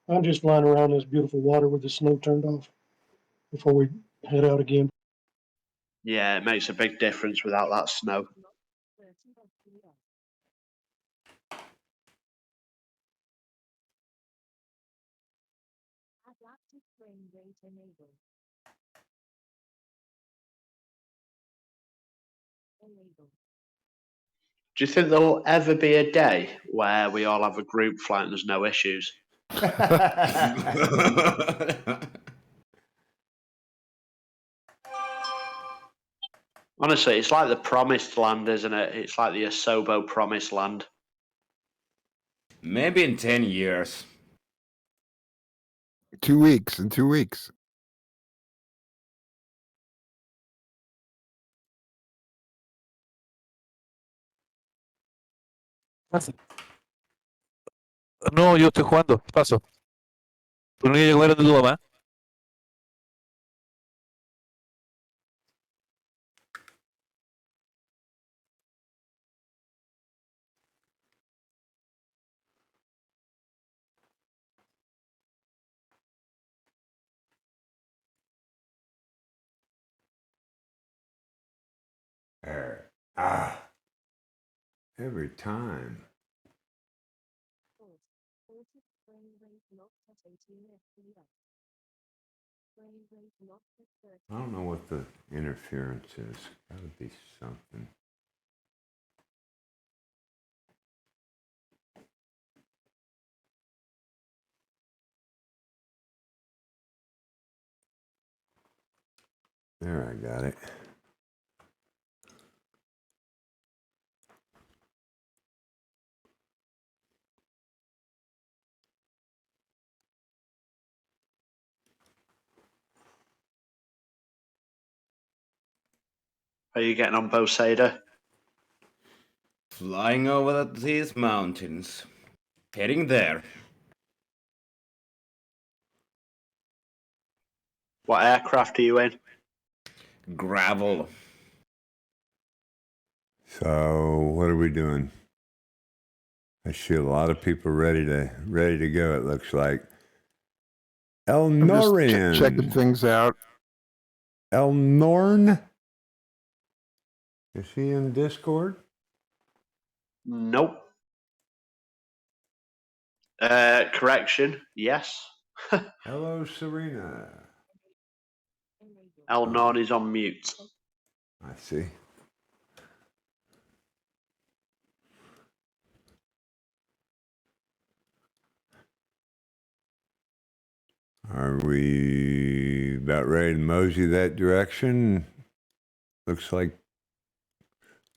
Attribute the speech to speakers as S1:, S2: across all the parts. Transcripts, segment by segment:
S1: I'm just flying around this beautiful water with the snow turned off before we head out again.
S2: Yeah, it makes a big difference without that snow. Do you think there'll ever be a day where we all have a group flight and there's no issues? Honestly, it's like the promised land, isn't it? It's like the Asobo promised land.
S3: Maybe in 10 years.
S4: 2 weeks. In 2 weeks.
S5: No, yo estoy jugando. Paso. ¿Tú no quieres comer donde tu mamá?
S4: Every time. I don't know what the interference is. Gotta be something. There, I got it.
S2: Are you getting on Boseda?
S3: Flying over these mountains. Heading there.
S2: What aircraft are you in?
S3: Gravel.
S4: So what are we doing? I see a lot of people ready to go. It looks like. El
S6: I'm just
S4: Norian.
S6: checking things out.
S4: El Norn. Is he in Discord?
S2: Nope. Correction, yes.
S4: Hello, Serena.
S2: El Non is on mute.
S4: I see. Are we about ready to mosey that direction? Looks like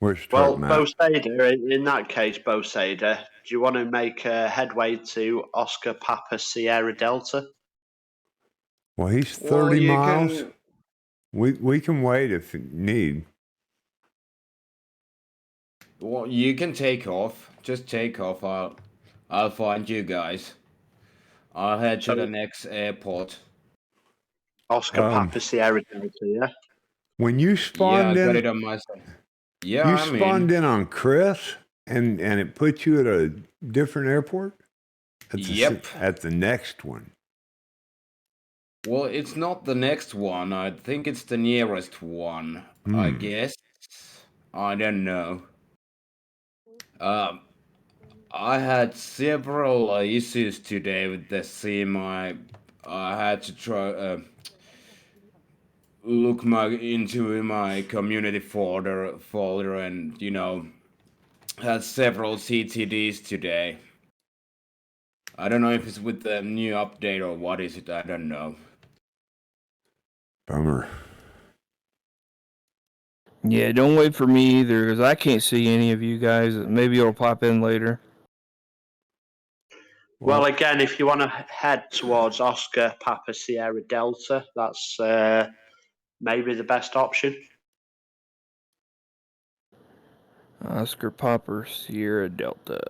S4: we're
S2: Well,
S4: starting out.
S2: Boseda, in that case, Boseda, do you want to make a headway to Oscar Papa Sierra Delta?
S4: Well, he's
S3: Well,
S4: 30
S3: you
S4: miles.
S3: can-
S4: We can wait if you need.
S3: Well, you can take off. Just take off. I'll find you guys. I'll head
S2: So-
S3: to the next airport.
S2: Oscar Papa Sierra Delta, yeah?
S4: When you
S3: Yeah,
S4: spawned
S3: I got
S4: in,
S3: it on my side. Yeah,
S4: you
S3: I mean,
S4: spawned in on Chris, and it put you at a different airport.
S3: Yep.
S4: At the next one.
S3: well, it's not the next one. I think it's the nearest one. I guess. I don't know. I had several issues today with the sim. I had to try look into my community folder, and had several CTDs today. I don't know if it's with the new update or what is it. I don't know.
S4: Bummer.
S6: Yeah, don't wait for me either, because I can't see any of you guys. Maybe it'll pop in later.
S2: Well, again, if you want to head towards Oscar Papa Sierra Delta, that's maybe the best option.
S6: Oscar Popper, Sierra Delta.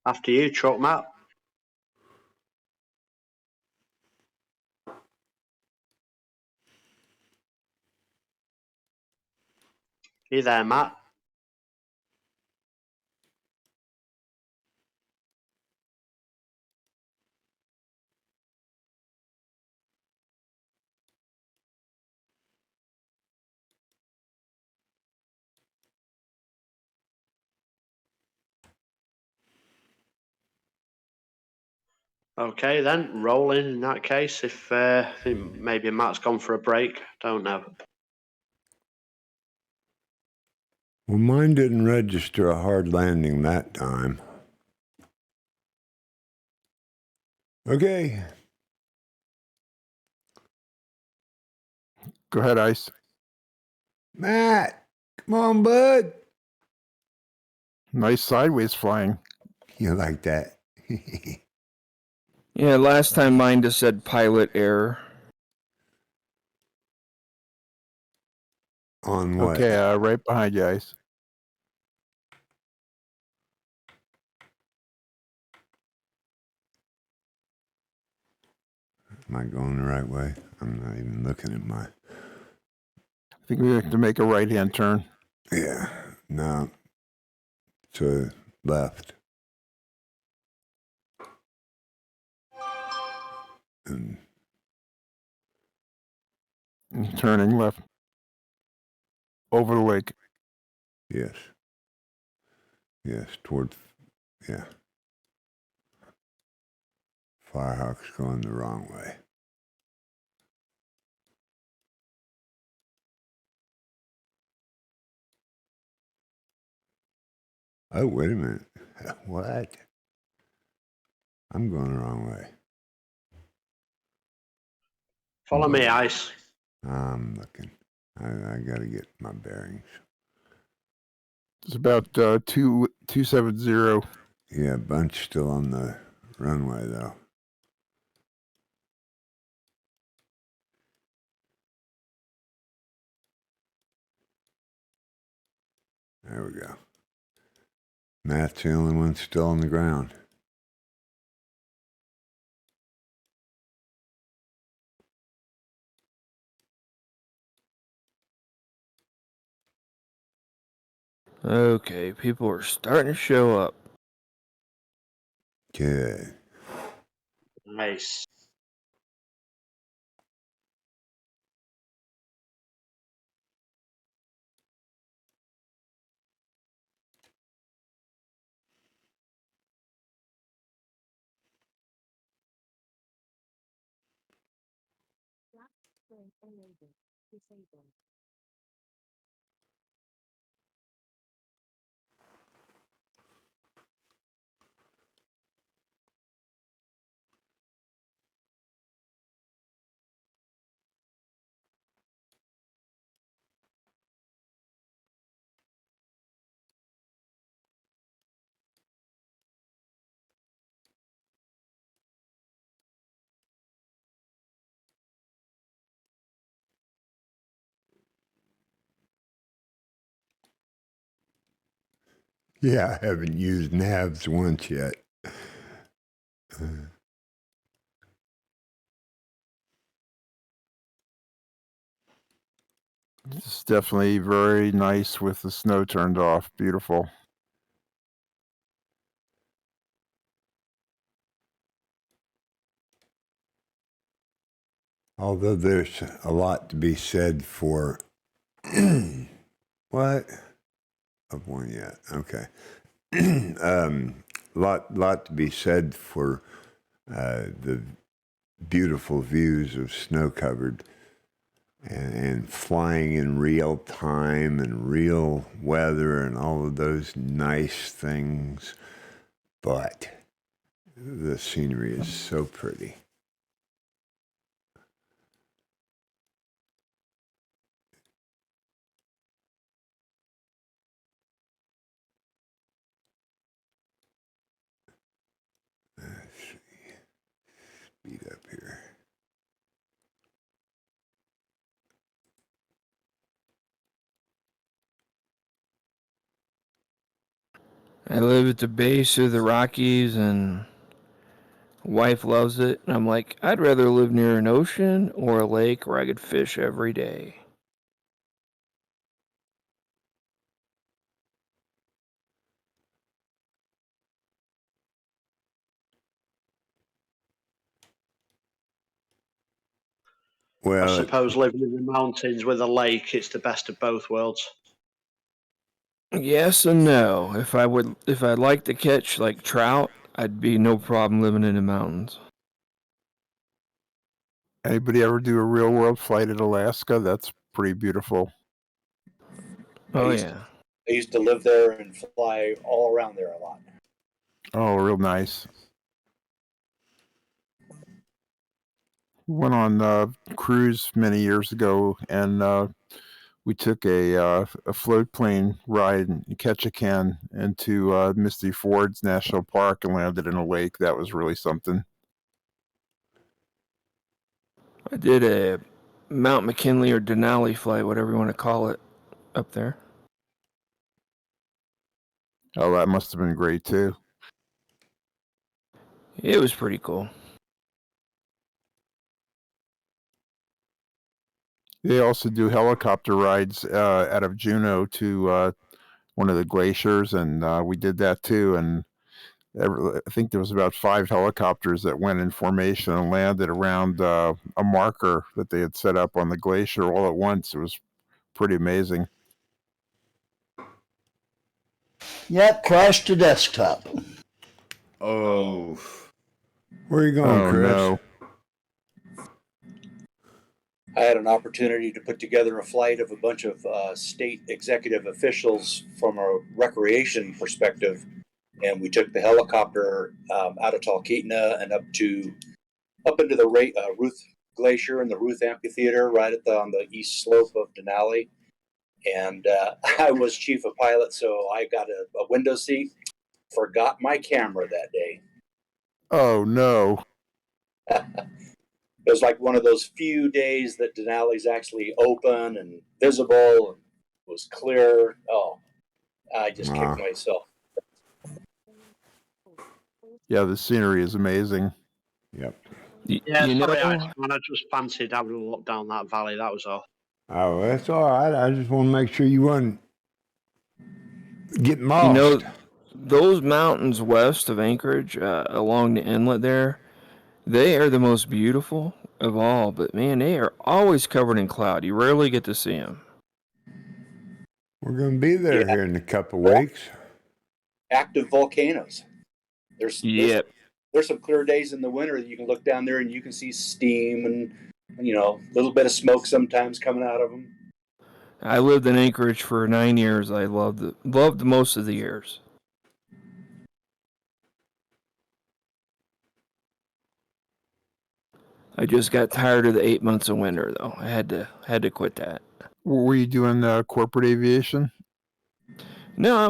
S2: After you, truck Matt. You there, Matt? Okay, then rolling in that case. If I think maybe Matt's gone for a break, don't know.
S4: Well, mine didn't register a hard landing that time. Okay.
S7: Go ahead, Ice.
S4: Matt, come on, bud.
S7: Nice sideways flying.
S4: You like that?
S6: Yeah, last time mine just said pilot error.
S4: On what?
S7: Okay, right behind you, Ice.
S4: Am I going the right way? I'm not even looking at my.
S7: I think we have to make a right-hand turn.
S4: Yeah, no. To left. And
S7: Turning left. Over the lake.
S4: yes. Yes, toward. Yeah. Firehawk's going the wrong way. Oh, wait a minute. What? I'm going the wrong way.
S2: Follow me, Ice.
S4: I'm looking. I got to get my bearings.
S7: It's about 270.
S4: Yeah, bunch still on the runway, though. There we go. Matt's the only one still on the ground.
S6: Okay, people are starting to show up.
S4: Good.
S2: Nice.
S4: Yeah, I haven't used navs once yet.
S7: It's definitely very nice with the snow turned off. Beautiful.
S4: Although there's a lot to be said for what? Of one yet. Okay. Lot to be said for the beautiful views of snow-covered and flying in real time and real weather and all of those nice things. But the scenery is so pretty. Let's see. Speed up here.
S6: I live at the base of the Rockies and wife loves it. And I'm like, I'd rather live near an ocean or a lake where I could fish every day.
S2: I
S4: Well,
S2: suppose living in the mountains with a lake, it's the best of both worlds.
S6: Yes and no. If I'd like to catch like trout, I'd be no problem living in the mountains.
S7: Anybody ever do a real world flight at Alaska? That's pretty beautiful.
S6: Oh
S8: used-
S6: yeah.
S8: I used to live there and fly all around there a lot.
S7: Oh, real nice. Went on a cruise many years ago, and we took a float plane ride in Ketchikan into Misty Fords National Park and landed in a lake. That was really something.
S6: I did a Mount McKinley or Denali flight, whatever you want to call it, up there.
S7: Oh, that must have been great too.
S6: It was pretty cool.
S7: They also do helicopter rides out of Juneau to one of the glaciers, and we did that too. And I think there was about 5 helicopters that went in formation and landed around a marker that they had set up on the glacier all at once. It was pretty amazing.
S9: Yep, crashed to desktop.
S3: Oh,
S4: where are you going,
S7: Oh
S4: Chris?
S7: no!
S8: I had an opportunity to put together a flight of a bunch of state executive officials from a recreation perspective, and we took the helicopter out of Talkeetna and up into the Ruth Glacier and the Ruth Amphitheater, right on the east slope of Denali. And I was chief of pilot, so I got a window seat. Forgot my camera that day.
S7: Oh no!
S8: It was like one of those few days that Denali's actually open and visible and was clear. Oh, I just
S4: Wow.
S8: kicked myself.
S7: Yeah, the scenery is amazing.
S4: Yep.
S2: Yeah,
S6: you
S2: sorry,
S6: know,
S2: Iceman. I just fancied having a look down that valley. That was all.
S4: Oh, that's all right. I just want to make sure you wasn't getting lost.
S6: you know, those mountains west of Anchorage, along the inlet there, they are the most beautiful of all. But man, they are always covered in cloud. You rarely get to see them.
S4: We're going to be there
S8: Yeah.
S4: here in a couple weeks.
S8: Active volcanoes. There's
S6: Yep.
S8: there's some clear days in the winter that you can look down there and you can see steam and a little bit of smoke sometimes coming out of them.
S6: I lived in Anchorage for 9 years. I loved most of the years. I just got tired of the 8 months of winter, though. I had to quit that.
S7: Were you doing corporate aviation?
S6: No, I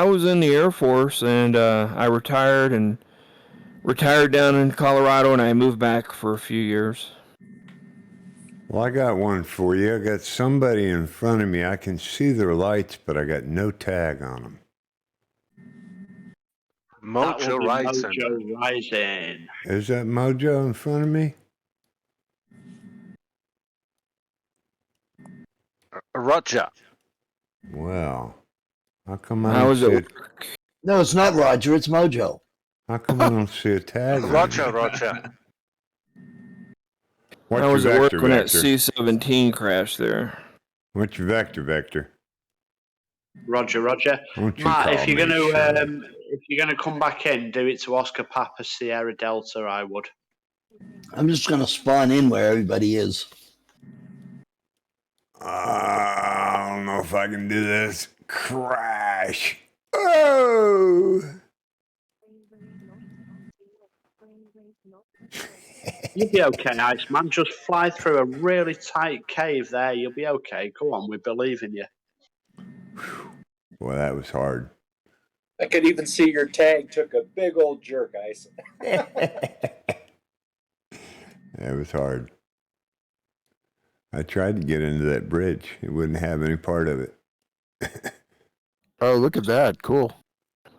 S6: was in the Air Force, and I retired down in Colorado, and I moved back for a few years.
S4: Well, I got one for you. I got somebody in front of me. I can see their lights, but I got no tag on them.
S2: That
S10: Mojo
S2: will be
S10: Rising.
S2: Mojo Rising.
S4: Is that Mojo in front of me?
S10: Roger.
S4: Well, how come I
S6: I
S4: don't
S6: was
S4: see
S6: at
S4: it?
S6: work.
S9: No, it's not Roger, it's Mojo.
S4: How come I don't see a tag? on
S10: Roger,
S4: it?
S10: Roger.
S4: What's
S6: I was
S4: your
S6: at work
S4: vector,
S6: when that
S4: Vector?
S6: C-17 crashed there.
S4: What's your vector, Vector?
S2: Roger.
S4: Won't you
S2: Matt,
S4: call
S2: if you're
S4: me,
S2: gonna
S4: Shirley?
S2: if you're gonna come back in, do it to Oscar Papa Sierra Delta. I would.
S9: I'm just going to spawn in where everybody is.
S4: I don't know if I can do this. Crash. Oh!
S2: You'll be okay, Iceman. Just fly through a really tight cave there. You'll be okay. Go on, we believe in you.
S4: Well, that was hard.
S8: I could even see your tag took a big old jerk, Ice.
S4: That was hard. I tried to get into that bridge. It wouldn't have any part of it.
S7: Oh, look at that! Cool.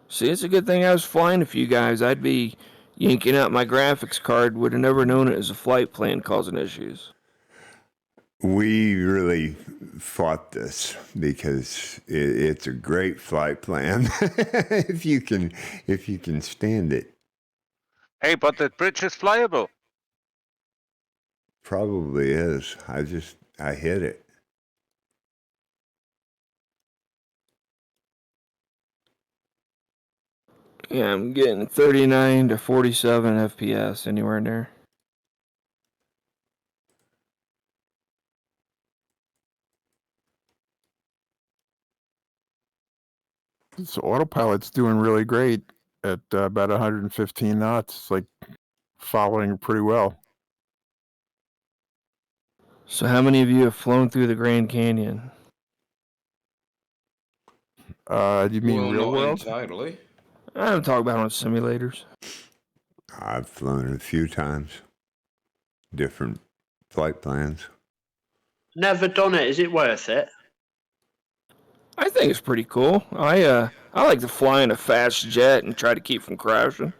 S6: See, it's a good thing I was flying with you guys. I'd be yanking out my graphics card. Would have never known it was a flight plan causing issues.
S4: We really fought this because it's a great flight plan if you can stand it.
S10: Hey, but the bridge is flyable.
S4: Probably is. I hit it.
S6: Yeah, I'm getting 39 to 47 FPS, anywhere in there.
S7: So autopilot's doing really great at about 115 knots. It's like following pretty well.
S6: So how many of you have flown through the Grand Canyon?
S7: Do you mean
S3: Well,
S7: real
S3: not
S7: world?
S3: entirely.
S6: I'm talking about on simulators.
S4: I've flown it a few times. Different flight plans.
S2: Never done it. Is it worth it?
S6: I think it's pretty cool. I like to fly in a fast jet and try to keep from crashing.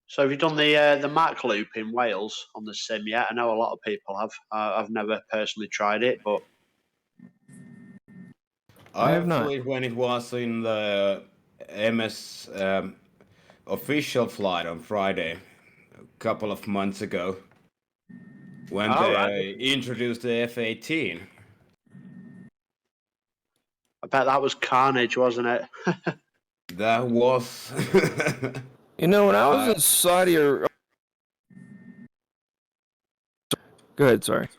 S2: So have you done the Mac loop in Wales on the sim yet? I know a lot of people have. I've never personally tried it, but
S6: I have not.
S3: Actually, when it was in the MS official flight on Friday, a couple of months ago, when
S2: all
S3: they
S2: right.
S3: introduced the F-18.
S2: I bet that was carnage, wasn't it?
S3: That was.
S6: You know, when I was in Saudi Arabia... Go ahead, sorry.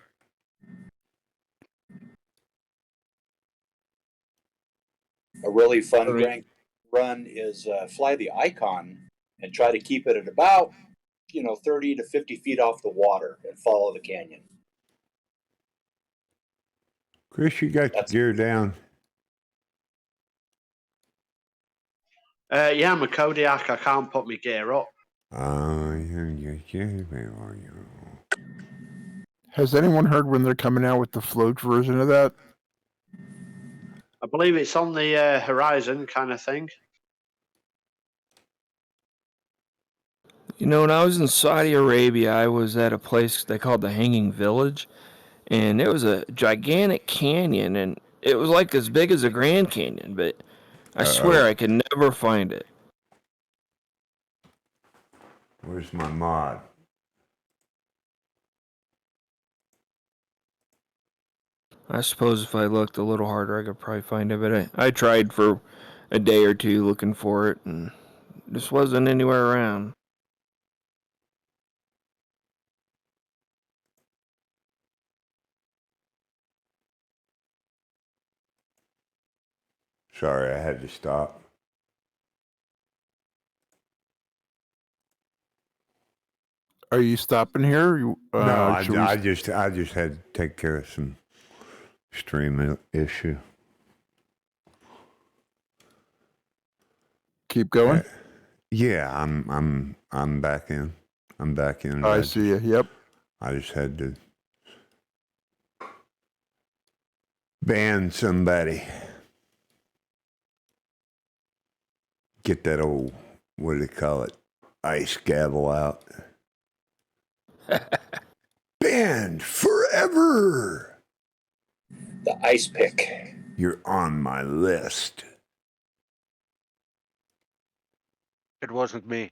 S8: A really fun
S3: Sorry.
S8: Grand run is fly the Icon and try to keep it at about 30 to 50 feet off the water and follow the canyon.
S4: Chris, you got
S8: That's-
S4: your gear down.
S2: Yeah, I'm a Kodiak. I can't put my gear up.
S7: Has anyone heard when they're coming out with the float version of that?
S2: I believe it's on the horizon kind of thing.
S6: You know, when I was in Saudi Arabia, I was at a place they called the Hanging Village, and it was a gigantic canyon, and it was like as big as a Grand Canyon, but I swear I could never find it.
S4: Where's my mod?
S6: I suppose if I looked a little harder, I could probably find it, but I tried for a day or two looking for it, and just wasn't anywhere around.
S4: Sorry, I had to stop.
S7: Are you stopping here?
S4: No,
S7: should we
S4: I just had to take care of some stream issue.
S7: keep going?
S4: Yeah, I'm back in. I'm back in.
S7: I see you. Yep.
S4: I just had to ban somebody. Get that old, what do they call it? Ice gavel out. Banned forever.
S8: The ice pick.
S4: You're on my list.
S10: It wasn't me.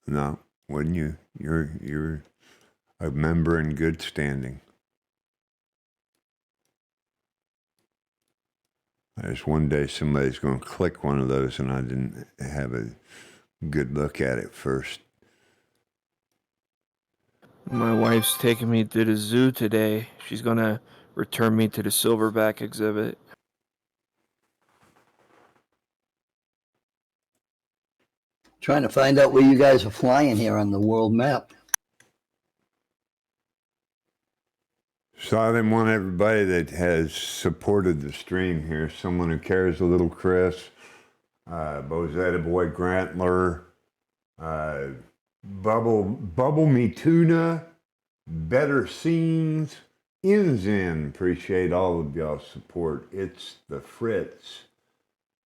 S4: No, wasn't you? You're a member in good standing. There's one day somebody's going to click one of those, and I didn't have a good look at it first.
S6: My wife's taking me to the zoo today. She's gonna return me to the silverback exhibit.
S9: Trying to find out where you guys are flying here on the world map.
S4: So I didn't want everybody that has supported the stream here, someone who cares a little, Chris, Bozetta Boy Grantler, Bubble Me Tuna, Better Scenes, Inzen. Appreciate all of y'all's support. It's the Fritz,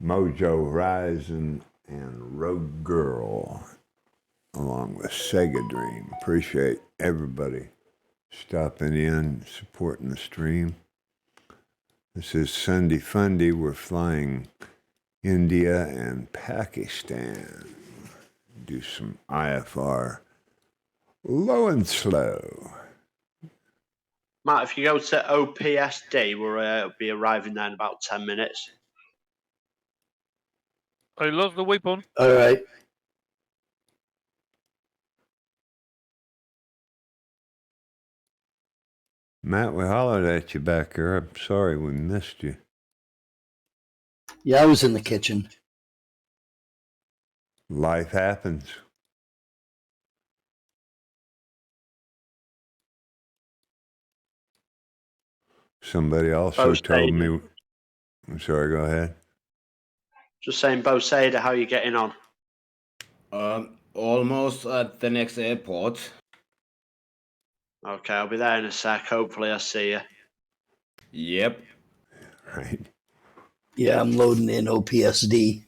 S4: Mojo Horizon, and Rogue Girl, along with Sega Dream. Appreciate everybody stopping in, supporting the stream. This is SunDay FunDay. We're flying India and Pakistan. Do some IFR Low and slow.
S2: Matt, if you go to OPSD, we'll be arriving there in about 10 minutes.
S5: I lost the weapon.
S9: All right.
S4: Matt, we hollered at you back there. I'm sorry we missed you.
S9: Yeah, I was in the kitchen.
S4: Life happens. Somebody also
S2: Both
S4: told
S2: days.
S4: me. I'm sorry, go ahead.
S2: Just saying, Bo Sada, how are you getting on?
S3: Almost at the next airport.
S2: Okay, I'll be there in a sec. Hopefully I'll see you.
S3: Yep.
S4: Right.
S9: Yeah, I'm loading in OPSD.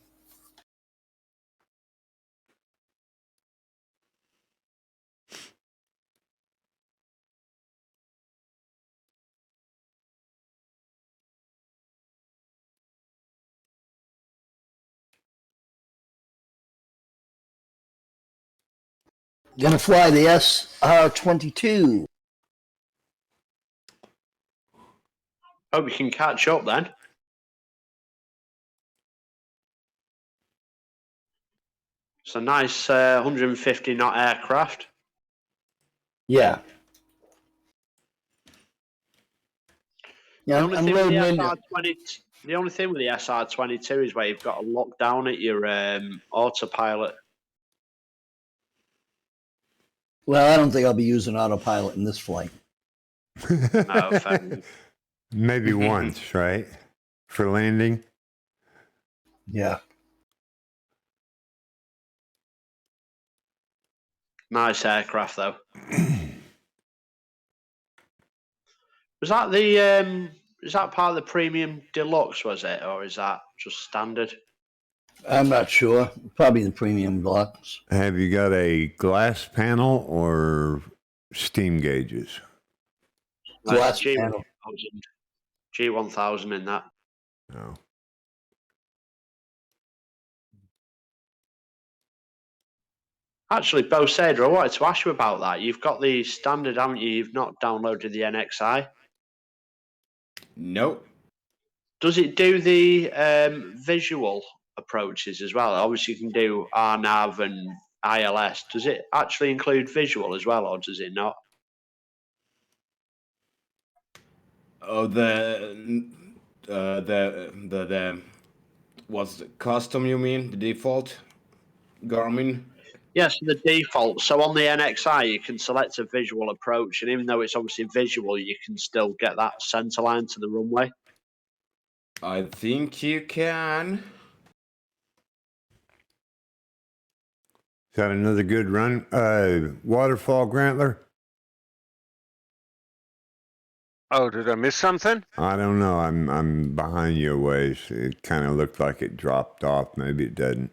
S9: Gonna fly the SR-22.
S2: Hope you can catch up then. It's a nice 150 knot aircraft.
S9: Yeah.
S2: The
S9: Yeah,
S2: only
S9: I'm
S2: thing with the
S9: loading in.
S2: SR-20, the only thing with the SR-22 is where you've got to lock down at your autopilot.
S9: Well, I don't think I'll be using autopilot in this flight.
S2: No, fair enough.
S4: Maybe once, right? For landing.
S9: Yeah.
S2: Nice aircraft though. Was that the is that part of the premium deluxe, was it, or is that just standard?
S9: I'm not sure. Probably the premium deluxe.
S4: Have you got a glass panel or steam gauges?
S9: Glass
S2: G1000.
S9: panel.
S2: G1000 in that.
S4: No.
S2: Actually, Bo Sada, I wanted to ask you about that. You've got the standard, haven't you? You've not downloaded the NXI.
S3: Nope.
S2: Does it do the visual approaches as well? Obviously, you can do RNAV and ILS. Does it actually include visual as well, or does it not?
S3: Oh, the what's the custom? You mean the default Garmin?
S2: Yes, the default. So on the NXI, you can select a visual approach, and even though it's obviously visual, you can still get that center line to the runway.
S3: I think you can.
S4: Is that another good run? Waterfall, Grantler?
S10: Oh, did I miss something?
S4: I don't know. I'm behind you a ways. It kind of looked like it dropped off. Maybe it doesn't.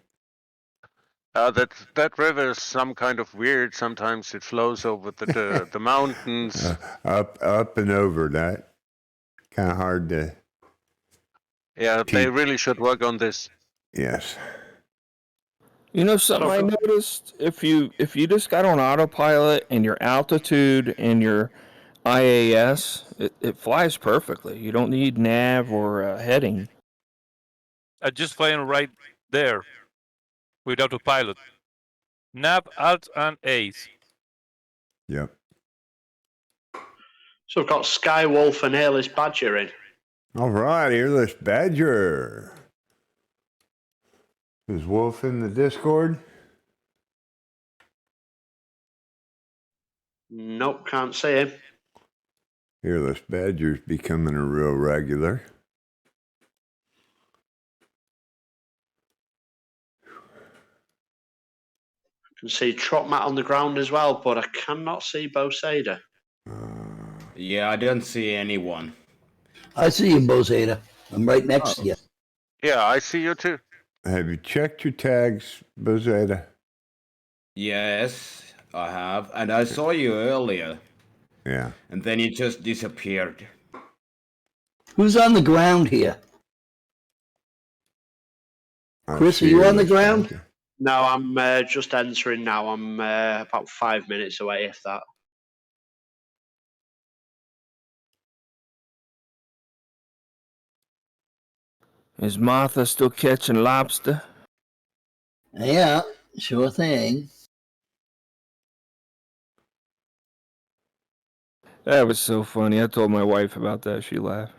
S10: That river is some kind of weird. Sometimes it flows over the mountains.
S4: Up and over. That kind of hard to.
S10: Yeah, they really should work on this.
S4: Yes.
S6: You know something I noticed? If you just got on autopilot and your altitude and your IAS, it flies perfectly. You don't need nav or heading.
S5: I just flying right there with autopilot. Nav, Alt, and Ace.
S4: Yep.
S2: So we've got Skywolf and Airless Badger in.
S4: All right, Earless Badger. Is Wolf in the Discord?
S2: Nope, can't see him.
S4: Earless Badger's becoming a real regular.
S2: I can see Trotmat on the ground as well, but I cannot see Bo Sada.
S3: Yeah, I don't see anyone.
S9: I see you, Bozada. I'm right next to you.
S10: Yeah, I see you too.
S4: Have you checked your tags, Bozada?
S3: Yes, I have, and I saw you earlier.
S4: Yeah.
S3: And then you just disappeared.
S9: Who's on the ground here? Chris, are you on the ground?
S2: No, I'm just entering now. I'm about 5 minutes away, if that.
S6: Is Martha still catching lobster?
S9: Yeah, sure thing.
S6: That was so funny. I told my wife about that. She laughed.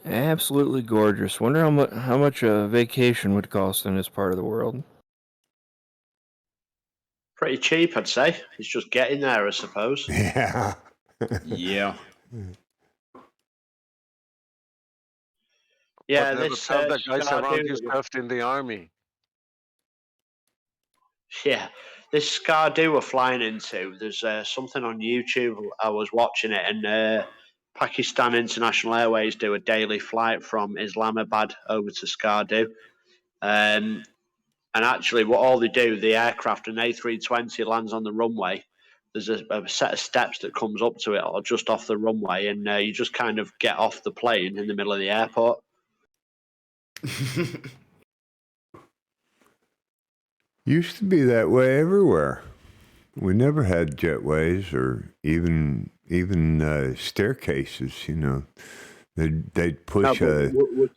S6: Absolutely gorgeous. Wonder how much a vacation would cost in this part of the world.
S2: Pretty cheap, I'd say. It's just getting there, I suppose.
S4: Yeah.
S3: Yeah.
S2: Yeah,
S10: Whatever
S2: this
S10: tell the guys around you
S2: Scardu.
S10: served in the army.
S2: Yeah, this Scardu we're flying into. There's something on YouTube. I was watching it, and Pakistan International Airways do a daily flight from Islamabad over to Scardu. And actually, what all they do, the aircraft, an A320 lands on the runway. There's a set of steps that comes up to it, or just off the runway, and you just kind of get off the plane in the middle of the airport.
S4: Used to be that way everywhere. We never had jetways or even staircases. You know, they'd push
S2: We're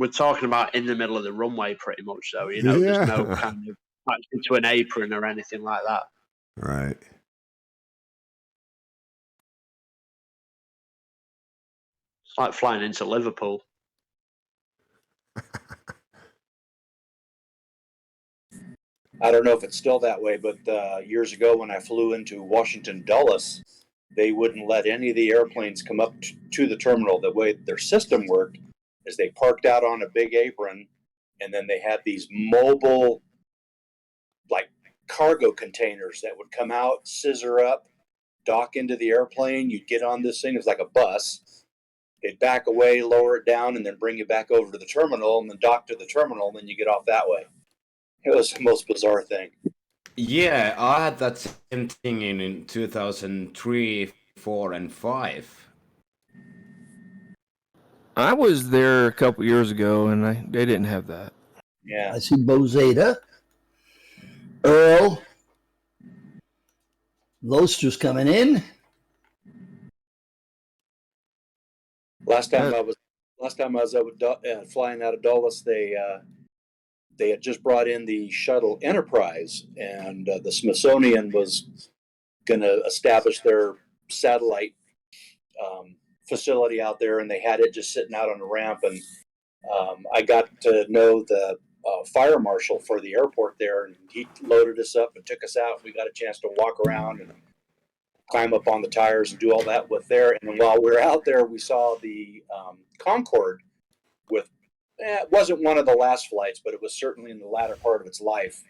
S2: talking about in the middle of the runway, pretty much. Though, you know, there's no kind of attached into an apron or anything like that.
S4: Right.
S2: It's like flying into Liverpool.
S8: I don't know if it's still that way, but years ago when I flew into Washington Dulles, they wouldn't let any of the airplanes come up to the terminal. The way their system worked is they parked out on a big apron, and then they had these mobile, like, cargo containers that would come out, scissor up, dock into the airplane. You'd get on this thing. It was like a bus. They'd back away, lower it down, and then bring you back over to the terminal, and then dock to the terminal, and then you get off that way. It was the most bizarre thing.
S3: Yeah, I had that same thing in 2003, 4, and 5.
S6: I was there a couple years ago, and they didn't have that.
S8: Yeah.
S9: I see Bozeda, Earl, Loster's coming in.
S8: Last time I was flying out of Dulles, they had just brought in the shuttle Enterprise, and the Smithsonian was going to establish their satellite facility out there, and they had it just sitting out on the ramp. And I got to know the fire marshal for the airport there, and he loaded us up and took us out. We got a chance to walk around and climb up on the tires and do all that with there. And while we were out there, we saw the Concorde with, it wasn't one of the last flights, but it was certainly in the latter part of its life,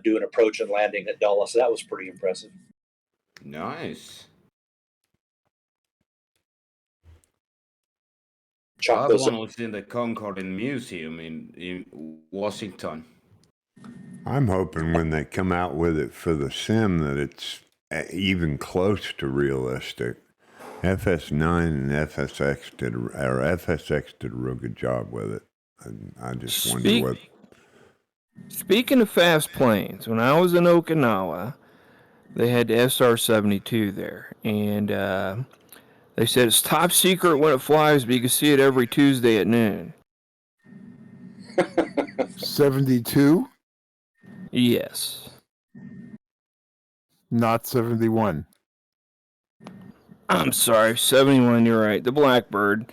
S8: doing approach and landing at Dulles. So that was pretty impressive.
S3: Nice.
S8: Chalk
S3: I've
S8: those up.
S3: only seen the Concorde in museum in Washington.
S4: I'm hoping when they come out with it for the sim that it's even close to realistic. FS9 and FSX did a real good job with it. I just wonder what.
S6: Speaking of fast planes, when I was in Okinawa, they had the SR-72 there, and they said it's top secret when it flies, but you can see it every Tuesday at noon.
S7: 72?
S6: Yes.
S7: Not 71.
S6: I'm sorry, 71, you're right. The Blackbird.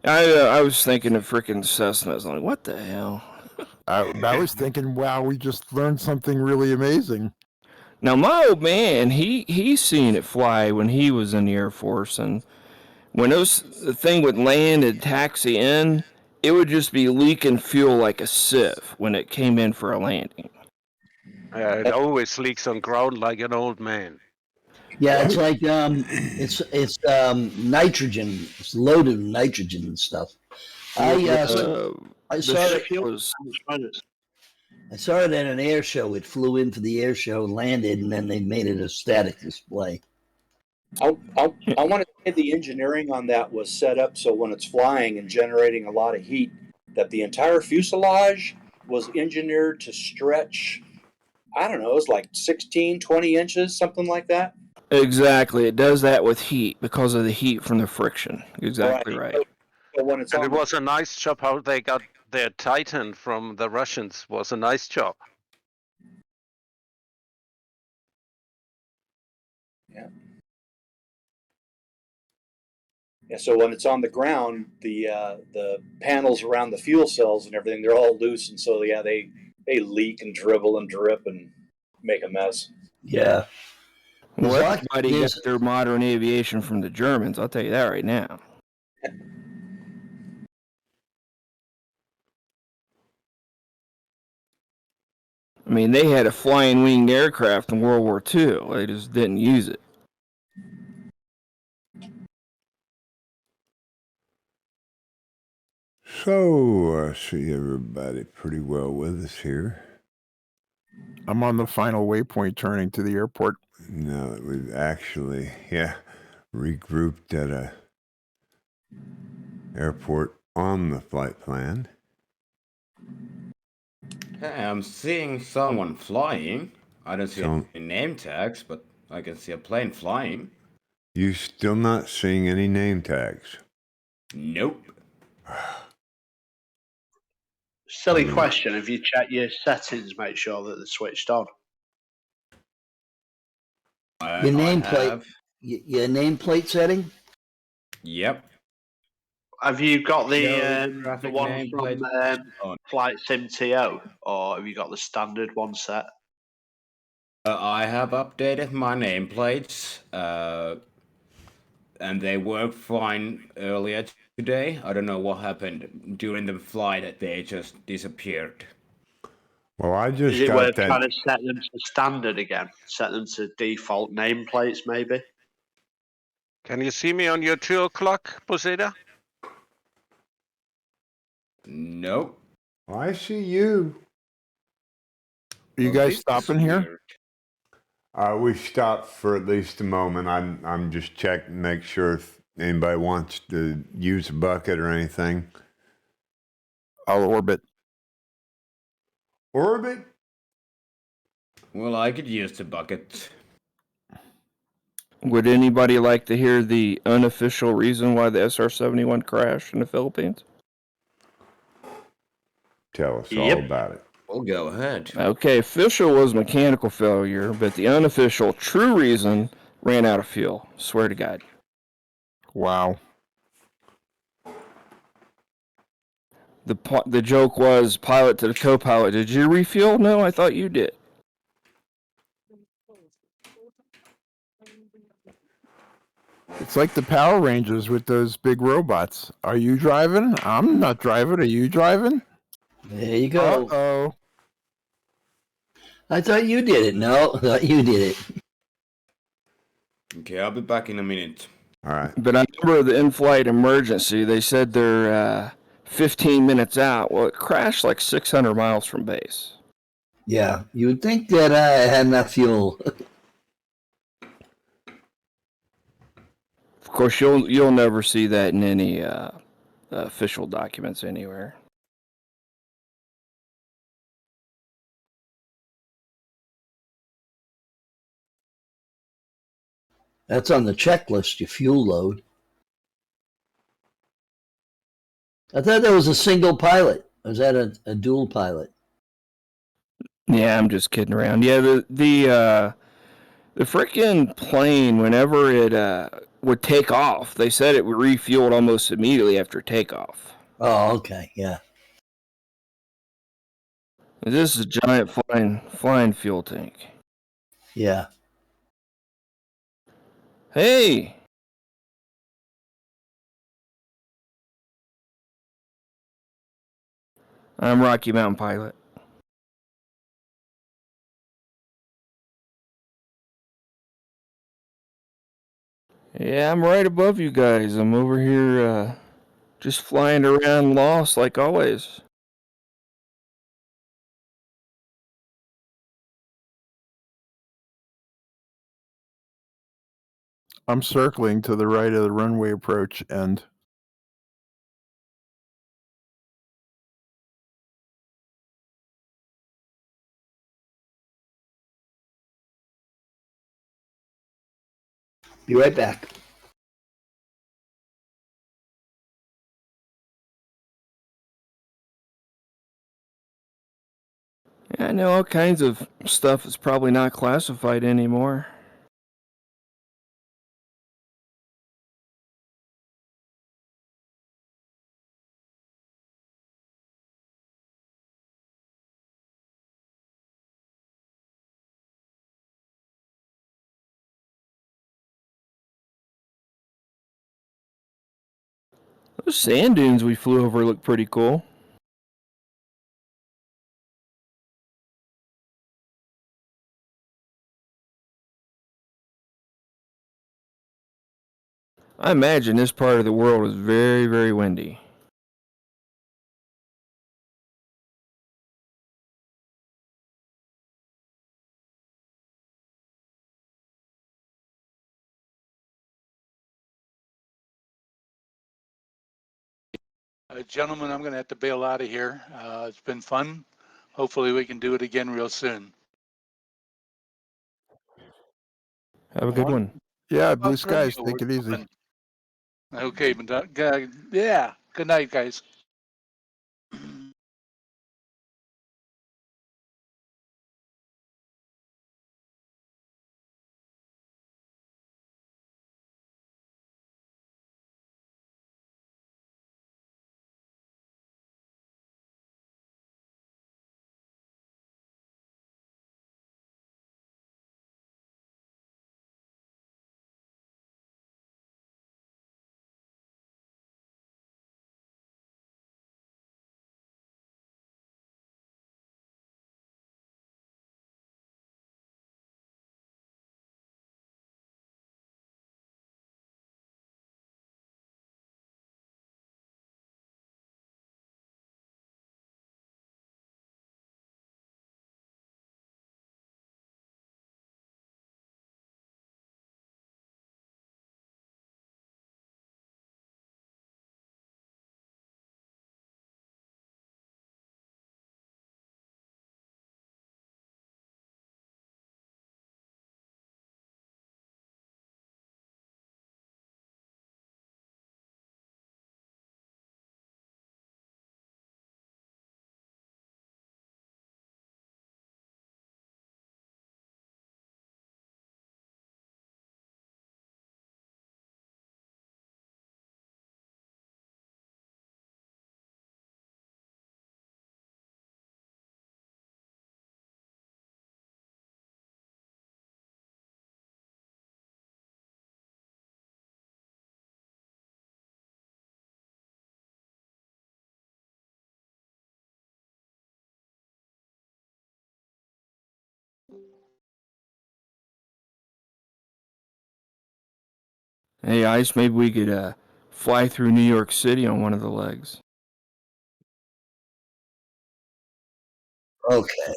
S6: I was thinking of freaking Cessnas. I'm like, what the hell?
S7: I was thinking, wow, we just learned something really amazing.
S6: Now, my old man, he's seen it fly when he was in the Air Force, and when the thing would land and taxi in, it would just be leaking fuel like a sieve when it came in for a landing.
S10: It always leaks on ground like an old man.
S9: Yeah, it's like it's nitrogen. It's loaded with nitrogen and stuff. I
S6: The
S9: saw it.
S6: ship was
S9: I saw it at an air show. It flew into the air show, landed, and then they made it a static display.
S8: I want to say the engineering on that was set up so when it's flying and generating a lot of heat, that the entire fuselage was engineered to stretch, I don't know, it was like 16, 20 inches, something like that.
S6: exactly. It does that with heat because of the heat from the friction. Exactly right.
S8: So when it's
S10: And
S8: on
S10: it was a nice job how they got their Titan from the Russians. Was a nice job.
S8: Yeah, so when it's on the ground, the panels around the fuel cells and everything, they're all loose, and so yeah, they leak and dribble and drip and make a mess.
S9: Yeah.
S6: Well,
S9: There's
S6: everybody got
S9: there's-
S6: their modern aviation from the Germans. I'll tell you that right now. I mean, they had a flying winged aircraft in World War II. They just didn't use it.
S4: So I see everybody pretty well with us here.
S7: I'm on the final waypoint turning to the airport.
S4: Now that we've actually, regrouped at a airport on the flight plan.
S3: Hey, I'm seeing someone flying. I don't see
S4: So-
S3: any name tags, but I can see a plane flying.
S4: You still not seeing any name tags?
S3: Nope.
S2: Silly question. Have you checked your settings? Make sure that they're switched on.
S3: I
S9: Your nameplate.
S3: have.
S9: Your nameplate setting.
S3: Yep.
S2: Have you got
S3: No
S2: the
S3: traffic
S2: one
S3: nameplate
S2: from
S3: on.
S2: Flight Sim TO, or have you got the standard one set?
S3: I have updated my nameplates, and they worked fine earlier today. I don't know what happened during the flight; they just disappeared.
S4: Well, I
S2: Is
S4: just
S2: it
S4: got
S2: worth
S4: that.
S2: trying to set them to standard again? Set them to default nameplates, maybe?
S10: Can you see me on your 2 o'clock, Poseda?
S3: Nope.
S4: I see you.
S7: Are you
S3: Well,
S7: guys
S3: this is
S7: stopping here?
S3: weird.
S4: We stopped for at least a moment. I'm just checking, make sure if anybody wants to use a bucket or anything.
S7: I'll orbit.
S4: Orbit?
S3: Well, I could use the bucket.
S6: Would anybody like to hear the unofficial reason why the SR-71 crashed in the Philippines?
S4: Tell us
S2: Yep.
S4: all about it.
S3: Well, go ahead.
S6: Okay, official was mechanical failure, but the unofficial true reason ran out of fuel. Swear to God.
S7: Wow.
S6: The joke was pilot to the co-pilot, did you refuel? No, I thought you did.
S7: It's like the Power Rangers with those big robots. Are you driving? I'm not driving. Are you driving?
S9: There you go.
S7: Uh-oh.
S9: I thought you did it. No, I thought you did it.
S3: Okay, I'll be back in a minute.
S4: All right.
S6: But I remember the in-flight emergency. They said they're 15 minutes out. Well, it crashed like 600 miles from base.
S9: Yeah, you would think that I had enough fuel.
S6: Of course, you'll never see that in any official documents anywhere.
S9: That's on the checklist, your fuel load. I thought that was a single pilot. Or was that a dual pilot?
S6: Yeah, I'm just kidding around. Yeah, the frickin' plane, whenever it would take off, they said it refueled almost immediately after takeoff.
S9: Oh, okay, yeah.
S6: This is a giant flying fuel tank.
S9: Yeah.
S6: Hey! I'm Rocky Mountain Pilot. Yeah, I'm right above you guys. I'm over here, just flying around lost like always.
S7: I'm circling to the right of the runway approach end.
S9: Be right back.
S6: Yeah, I know all kinds of stuff that's probably not classified anymore. Those sand dunes we flew over look pretty cool. I imagine this part of the world is very, very windy.
S11: Gentlemen, I'm going to have to bail out of here. It's been fun. Hopefully we can do it again real soon.
S6: Have a good one.
S7: Yeah, blue
S11: Bugs
S7: skies.
S11: Radio,
S7: Take it
S11: we're
S7: easy.
S11: coming. Okay, but yeah. Good night, guys.
S6: Hey, Ice, maybe we could fly through New York City on one of the legs.
S9: Okay.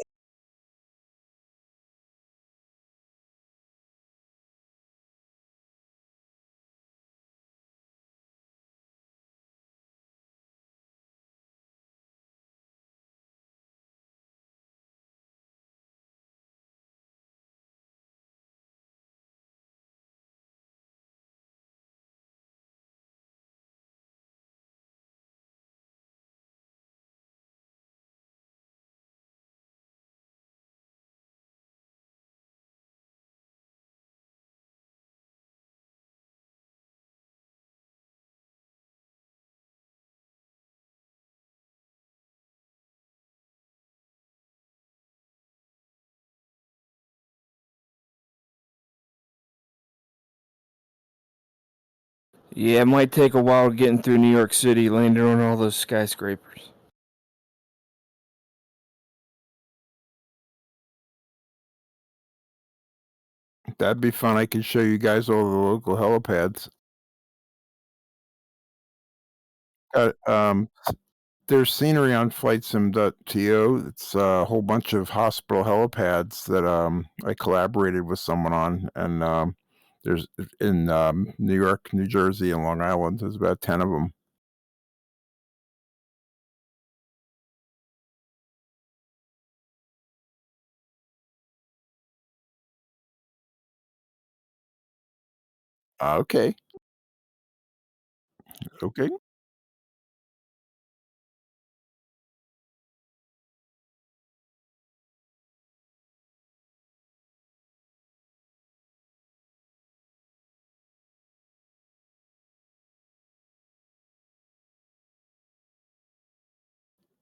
S6: Yeah, it might take a while getting through New York City, landing on all those skyscrapers.
S7: That'd be fun. I could show you guys all the local helipads. There's scenery on flightsim.to. It's a whole bunch of hospital helipads that I collaborated with someone on, and there's in New York, New Jersey, and Long Island. There's about 10 of them. Okay. Okay.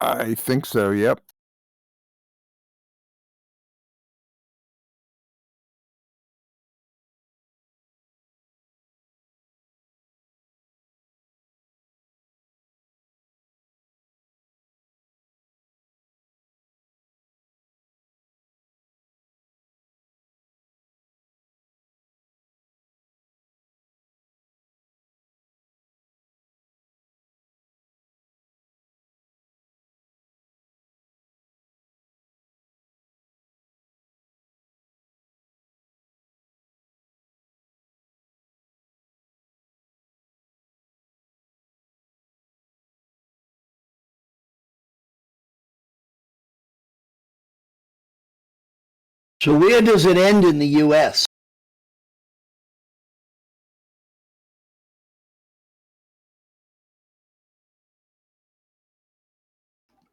S7: I think so. Yep.
S9: So where does it end in the U.S.?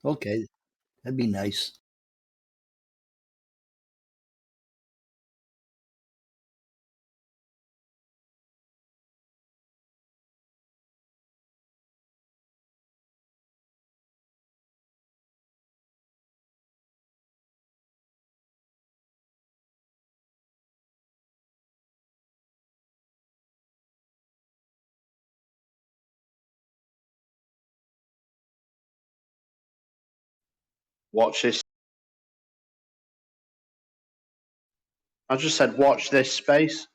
S9: Okay, that'd be nice.
S2: Watch this. I just said, watch this space.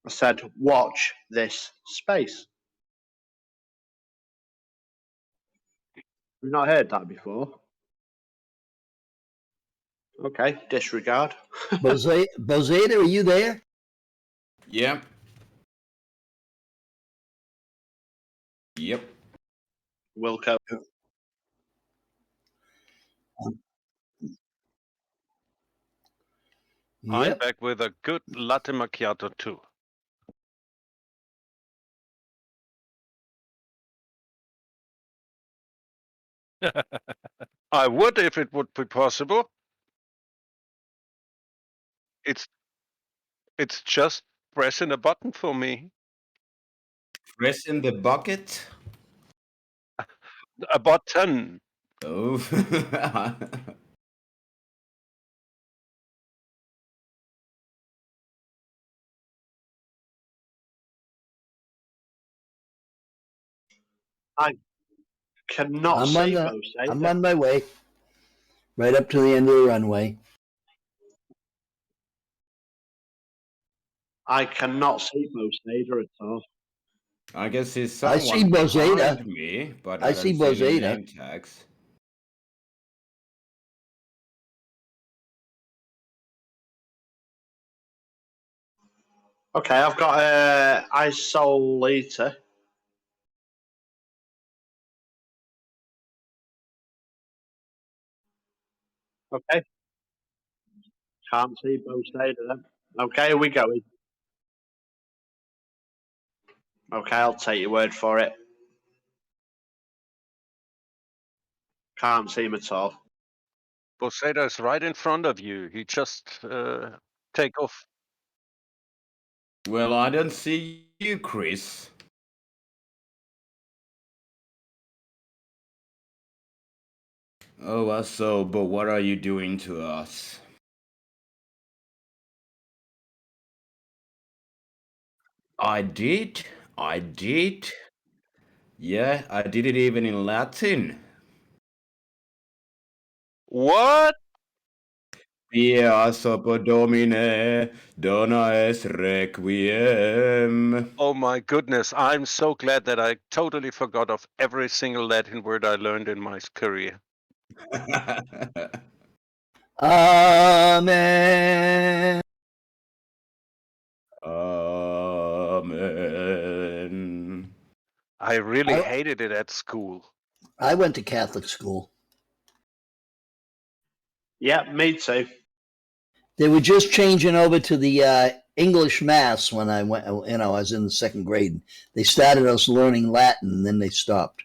S2: I said, watch this space. We've not heard that before. Okay, disregard.
S9: Bozeda, are you there?
S3: Yep. Yep.
S2: Wilco.
S10: I'm
S9: Yep.
S10: back with a good latte macchiato too. I would if it would be possible. It's just pressing a button for me.
S3: Press in the bucket.
S10: A button.
S3: Oh.
S2: I cannot
S9: I'm
S2: see
S9: on
S2: both
S9: I'm
S2: sides.
S9: on my way. Right up to the end of the runway.
S2: I cannot see both sides at all.
S3: I can see
S9: I see
S3: someone
S9: Bozeda.
S3: behind me, but
S9: I
S3: I
S9: see
S3: don't see any
S9: Bozeda.
S3: name tags.
S2: Okay, I've got isolator. Okay. Can't see both sides of them. Okay, here we go. Okay, I'll take your word for it. Can't see him at all.
S10: Boseda is right in front of you. He just take off.
S3: Well, I don't see you, Chris. Oh, so, but what are you doing to us? I did. I did. Yeah, I did it even in Latin.
S10: What?
S3: Pia sopo domine, dona es requiem.
S10: Oh my goodness, I'm so glad that I totally forgot of every single Latin word I learned in my career.
S9: Amen.
S3: Amen.
S10: I really
S9: I,
S10: hated it at school.
S9: I went to Catholic school.
S2: Yeah, me too.
S9: They were just changing over to the English Mass when I went, I was in the second grade. They started us learning Latin, and then they stopped.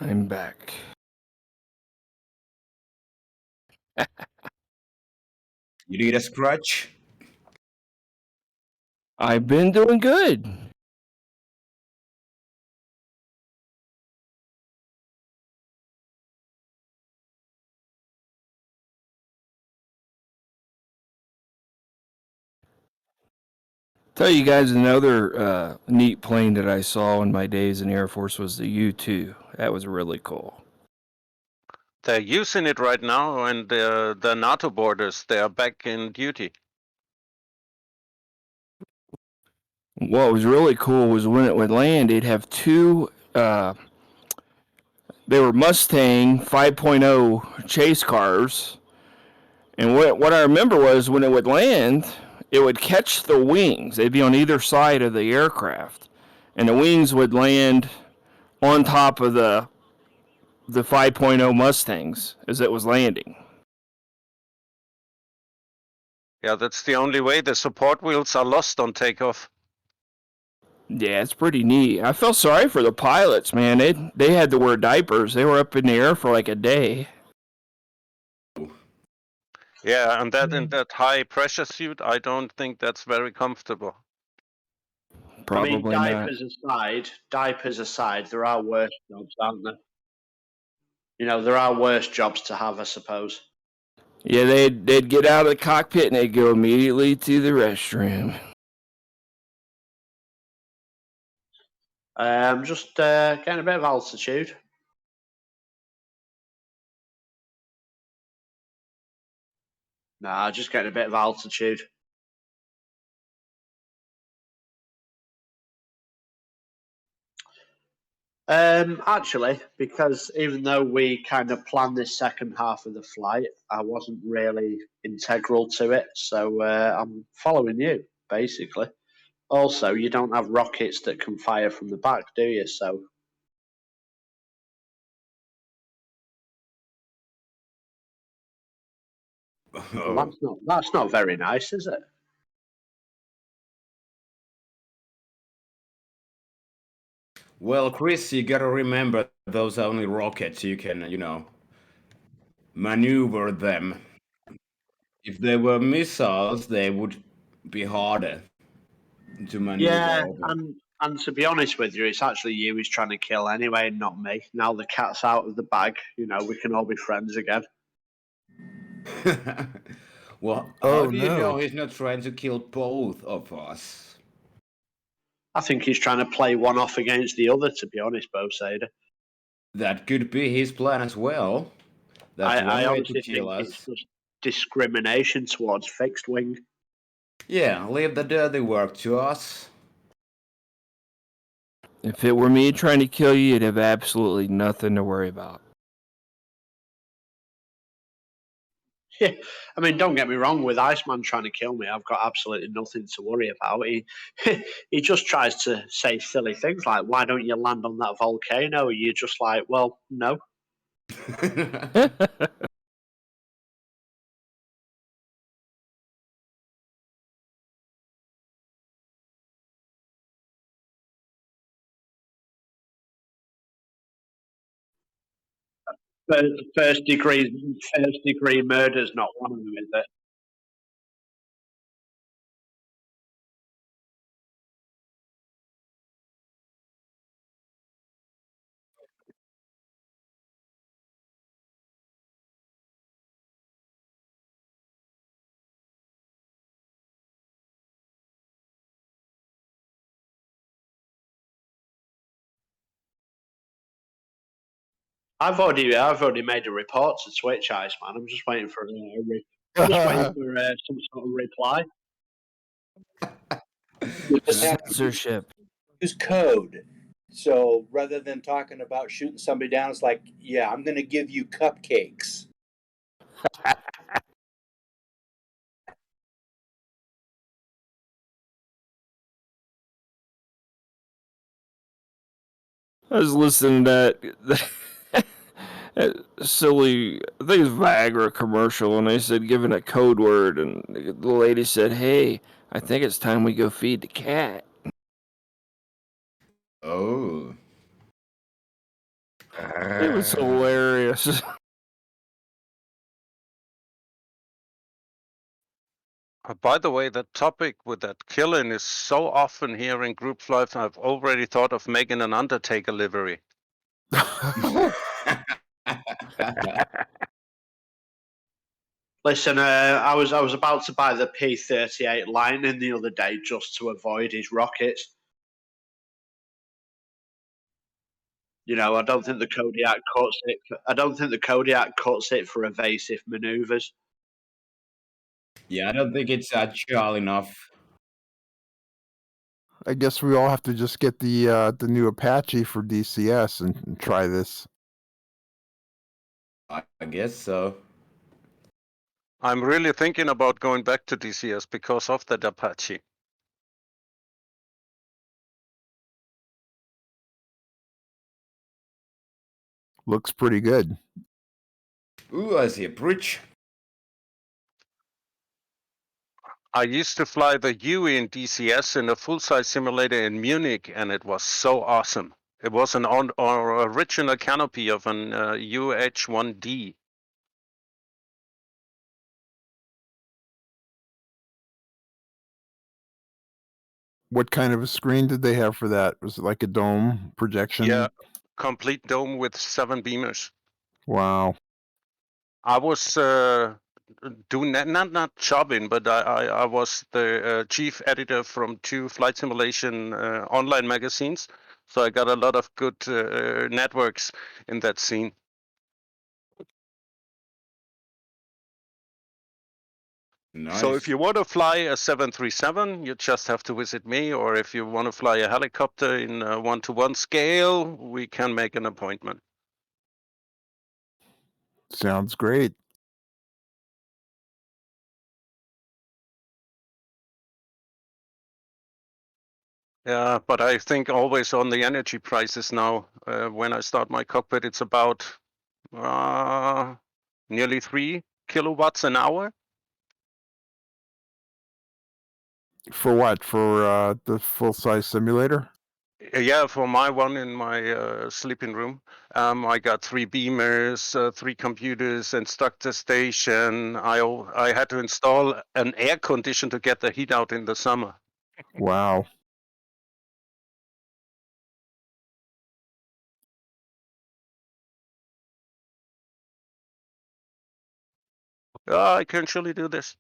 S6: I'm back.
S3: You need a scratch?
S6: I've been doing good. Tell you guys another neat plane that I saw in my days in the Air Force was the U-2. That was really cool.
S10: They're using it right now, and the NATO borders, they are back in duty.
S6: What was really cool was when it would land, it'd have two, they were Mustang 5.0 chase cars. And what I remember was when it would land, it would catch the wings. They'd be on either side of the aircraft. And the wings would land on top of the 5.0 Mustangs as it was landing.
S10: Yeah, that's the only way. The support wheels are lost on takeoff.
S6: Yeah, it's pretty neat. I felt sorry for the pilots, man. They had to wear diapers. They were up in the air for like a day.
S10: Yeah, and that in that high pressure suit, I don't think that's very comfortable.
S6: Probably
S2: I mean,
S6: not.
S2: diapers aside, there are worse jobs, aren't there? You know, there are worse jobs to have, I suppose.
S6: Yeah, they'd get out of the cockpit and they'd go immediately to the restroom.
S2: Just getting a bit of altitude. Nah, just getting a bit of altitude. Actually, because even though we kind of planned this second half of the flight, I wasn't really integral to it, so I'm following you, basically. Also, you don't have rockets that can fire from the back, do you? So well, that's not very nice, is it?
S3: Well, Chris, you gotta remember those are only rockets. You can, maneuver them. If they were missiles, they would be harder to maneuver
S2: Yeah,
S3: over.
S2: and to be honest with you, it's actually you who's trying to kill anyway, not me. Now the cat's out of the bag, we can all be friends again.
S3: Well, how
S6: Oh
S3: do you know
S6: no.
S3: he's not trying to kill both of us?
S2: I think he's trying to play one off against the other, to be honest, Bo Sader.
S3: That could be his plan as well. That's
S2: I
S3: one way to
S2: honestly
S3: kill
S2: think it's
S3: us.
S2: just discrimination towards fixed wing.
S3: Yeah, leave the dirty work to us.
S6: If it were me trying to kill you, you'd have absolutely nothing to worry about.
S2: Yeah, I mean, don't get me wrong. With Iceman trying to kill me, I've got absolutely nothing to worry about. He just tries to say silly things like, "Why don't you land on that volcano?" You're just like, "Well, no." First degree murder's not one of them, is it? I've already made a report to Twitch, Ice Man. I'm just waiting for just waiting for some sort of reply.
S8: You just have to
S6: Censorship.
S8: use code. So rather than talking about shooting somebody down, it's like, yeah, I'm going to give you cupcakes.
S6: I was listening to that silly, I think it's Viagra commercial, and they said giving a code word, and the lady said, "Hey, I think it's time we go feed the cat."
S3: Oh.
S6: It was hilarious.
S10: By the way, that topic with that killing is so often here in group life. I've already thought of making an Undertaker livery.
S2: Listen, I was about to buy the P-38 Lightning the other day just to avoid his rockets. You know, I don't think the Kodiak cuts it. I don't think the Kodiak cuts it for evasive manoeuvres.
S3: Yeah, I don't think it's agile enough.
S7: I guess we all have to just get the new Apache for DCS and try this.
S3: I guess so.
S10: I'm really thinking about going back to DCS because of that Apache.
S7: Looks pretty good.
S3: Ooh, I see a bridge.
S10: I used to fly the UE in DCS in a full-size simulator in Munich, and it was so awesome. It was an original canopy of an UH-1D.
S7: What kind of a screen did they have for that? Was it like a dome projection?
S10: Yeah, complete dome with 7 beamers.
S7: Wow.
S10: I was doing that, not jobbing, but I was the chief editor from 2 flight simulation online magazines, so I got a lot of good networks in that scene.
S3: Nice.
S10: So if you want to fly a 737, you just have to visit me, or if you want to fly a helicopter in a 1-to-1 scale, we can make an appointment.
S7: Sounds great.
S10: Yeah, but I think always on the energy prices now. When I start my cockpit, it's about nearly 3 kilowatts an hour.
S7: For what? For the full-size simulator?
S10: Yeah, for my one in my sleeping room, I got 3 beamers, 3 computers, instructor station. I had to install an air condition to get the heat out in the summer.
S7: Wow.
S10: I can surely do this.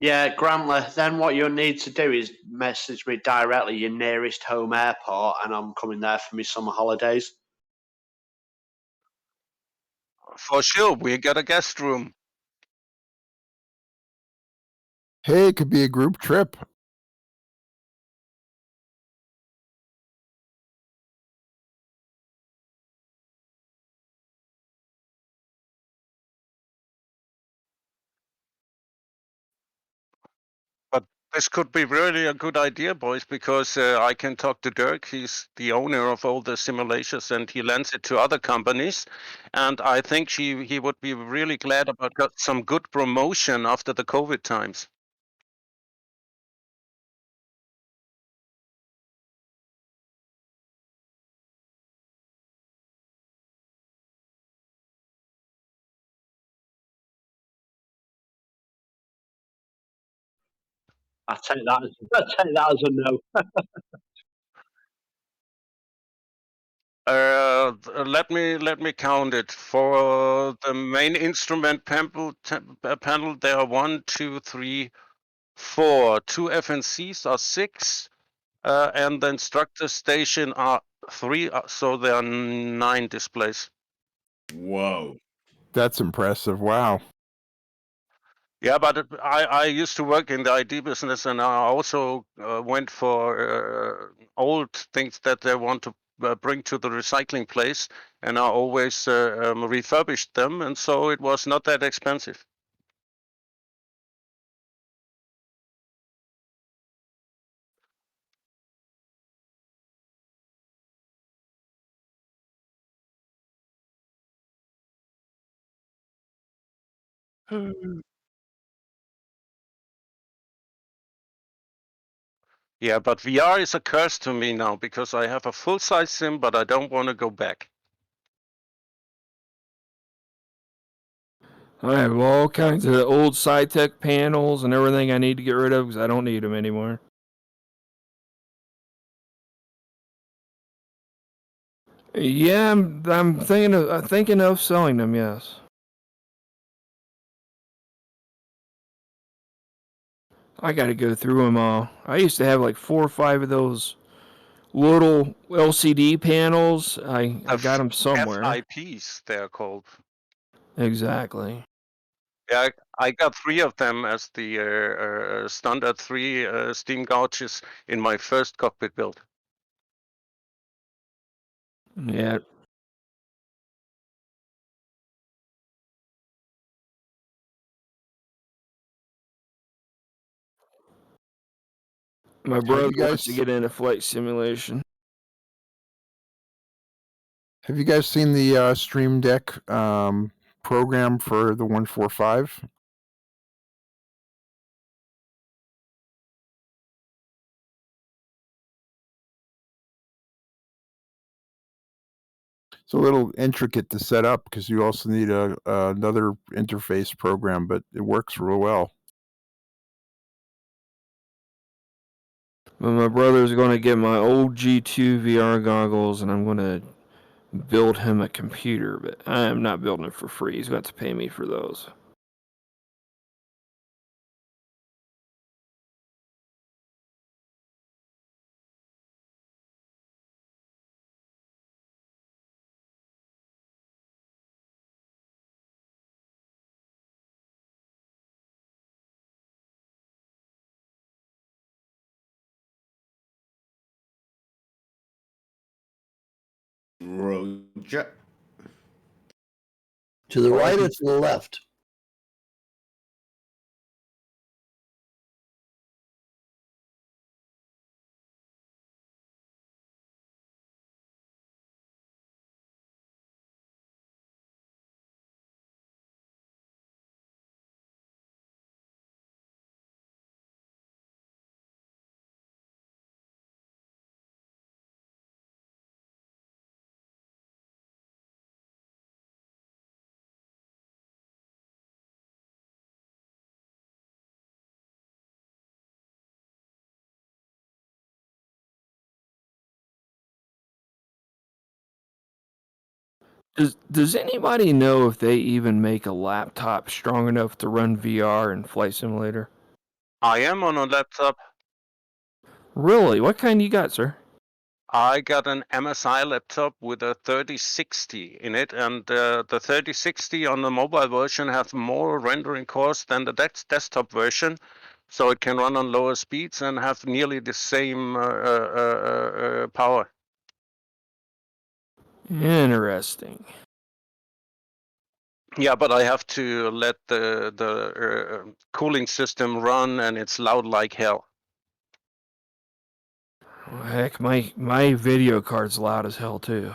S2: Yeah, Grantler, then what you'll need to do is message me directly your nearest home airport, and I'm coming there for my summer holidays.
S10: For sure, we got a guest room.
S7: Hey, it could be a group trip.
S10: But this could be really a good idea, boys, because I can talk to Dirk. He's the owner of all the simulations, and he lends it to other companies. And I think he would be really glad about got some good promotion after the COVID times.
S2: I take that as a no.
S10: Let me count it. For the main instrument panel, there are 1, 2, 3, 4. 2 FNCs are 6, and the instructor station are 3. So there are 9 displays.
S3: Whoa.
S7: That's impressive. Wow.
S10: Yeah, but I used to work in the ID business, and I also went for old things that they want to bring to the recycling place, and I always refurbished them, and so it was not that expensive. Yeah, but VR is a curse to me now because I have a full-size sim, but I don't want to go back.
S6: I have all kinds of old SciTech panels and everything I need to get rid of because I don't need them anymore. Yeah, I'm thinking of selling them. Yes. I got to go through them all. I used to have like 4 or 5 of those little LCD panels. I got them somewhere.
S10: FIPs, they're called.
S6: Exactly.
S10: Yeah, I got 3 of them as the standard 3 steam gauges in my first cockpit build.
S6: Yeah. My brother wants to get into flight simulation.
S7: Have you guys seen the Stream Deck program for the 145? It's a little intricate to set up because you also need another interface program, but it works real well.
S6: But my brother's going to get my old G2 VR goggles, and I'm going to build him a computer, but I am not building it for free. He's got to pay me for those.
S3: Roger.
S9: To the right or to the left? Does anybody know if they even make a laptop strong enough to run VR and Flight Simulator?
S10: I am on a laptop.
S6: Really? What kind you got, sir?
S10: I got an MSI laptop with a 3060 in it, and the 3060 on the mobile version has more rendering cores than the desktop version, so it can run on lower speeds and have nearly the same power.
S6: Interesting.
S10: Yeah, but I have to let the cooling system run, and it's loud like hell.
S6: Well, heck, my video card's loud as hell too.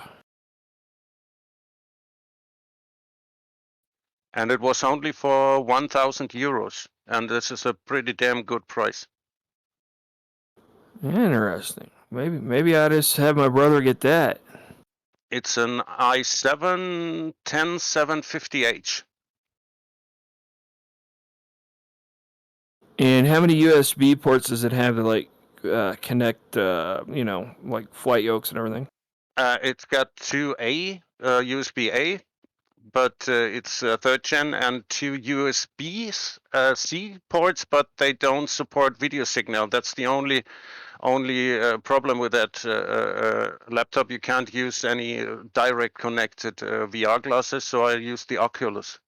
S10: And it was only for 1,000 euros, and this is a pretty damn good price.
S6: Interesting. Maybe I just have my brother get that.
S10: It's an i7 10750H.
S6: And how many USB ports does it have to like connect? Like flight yokes and everything?
S10: It's got two USB-A, but it's third gen, and two USB-C ports, but they don't support video signal. That's the only problem with that laptop. You can't use any direct connected VR glasses, so I use the Oculus.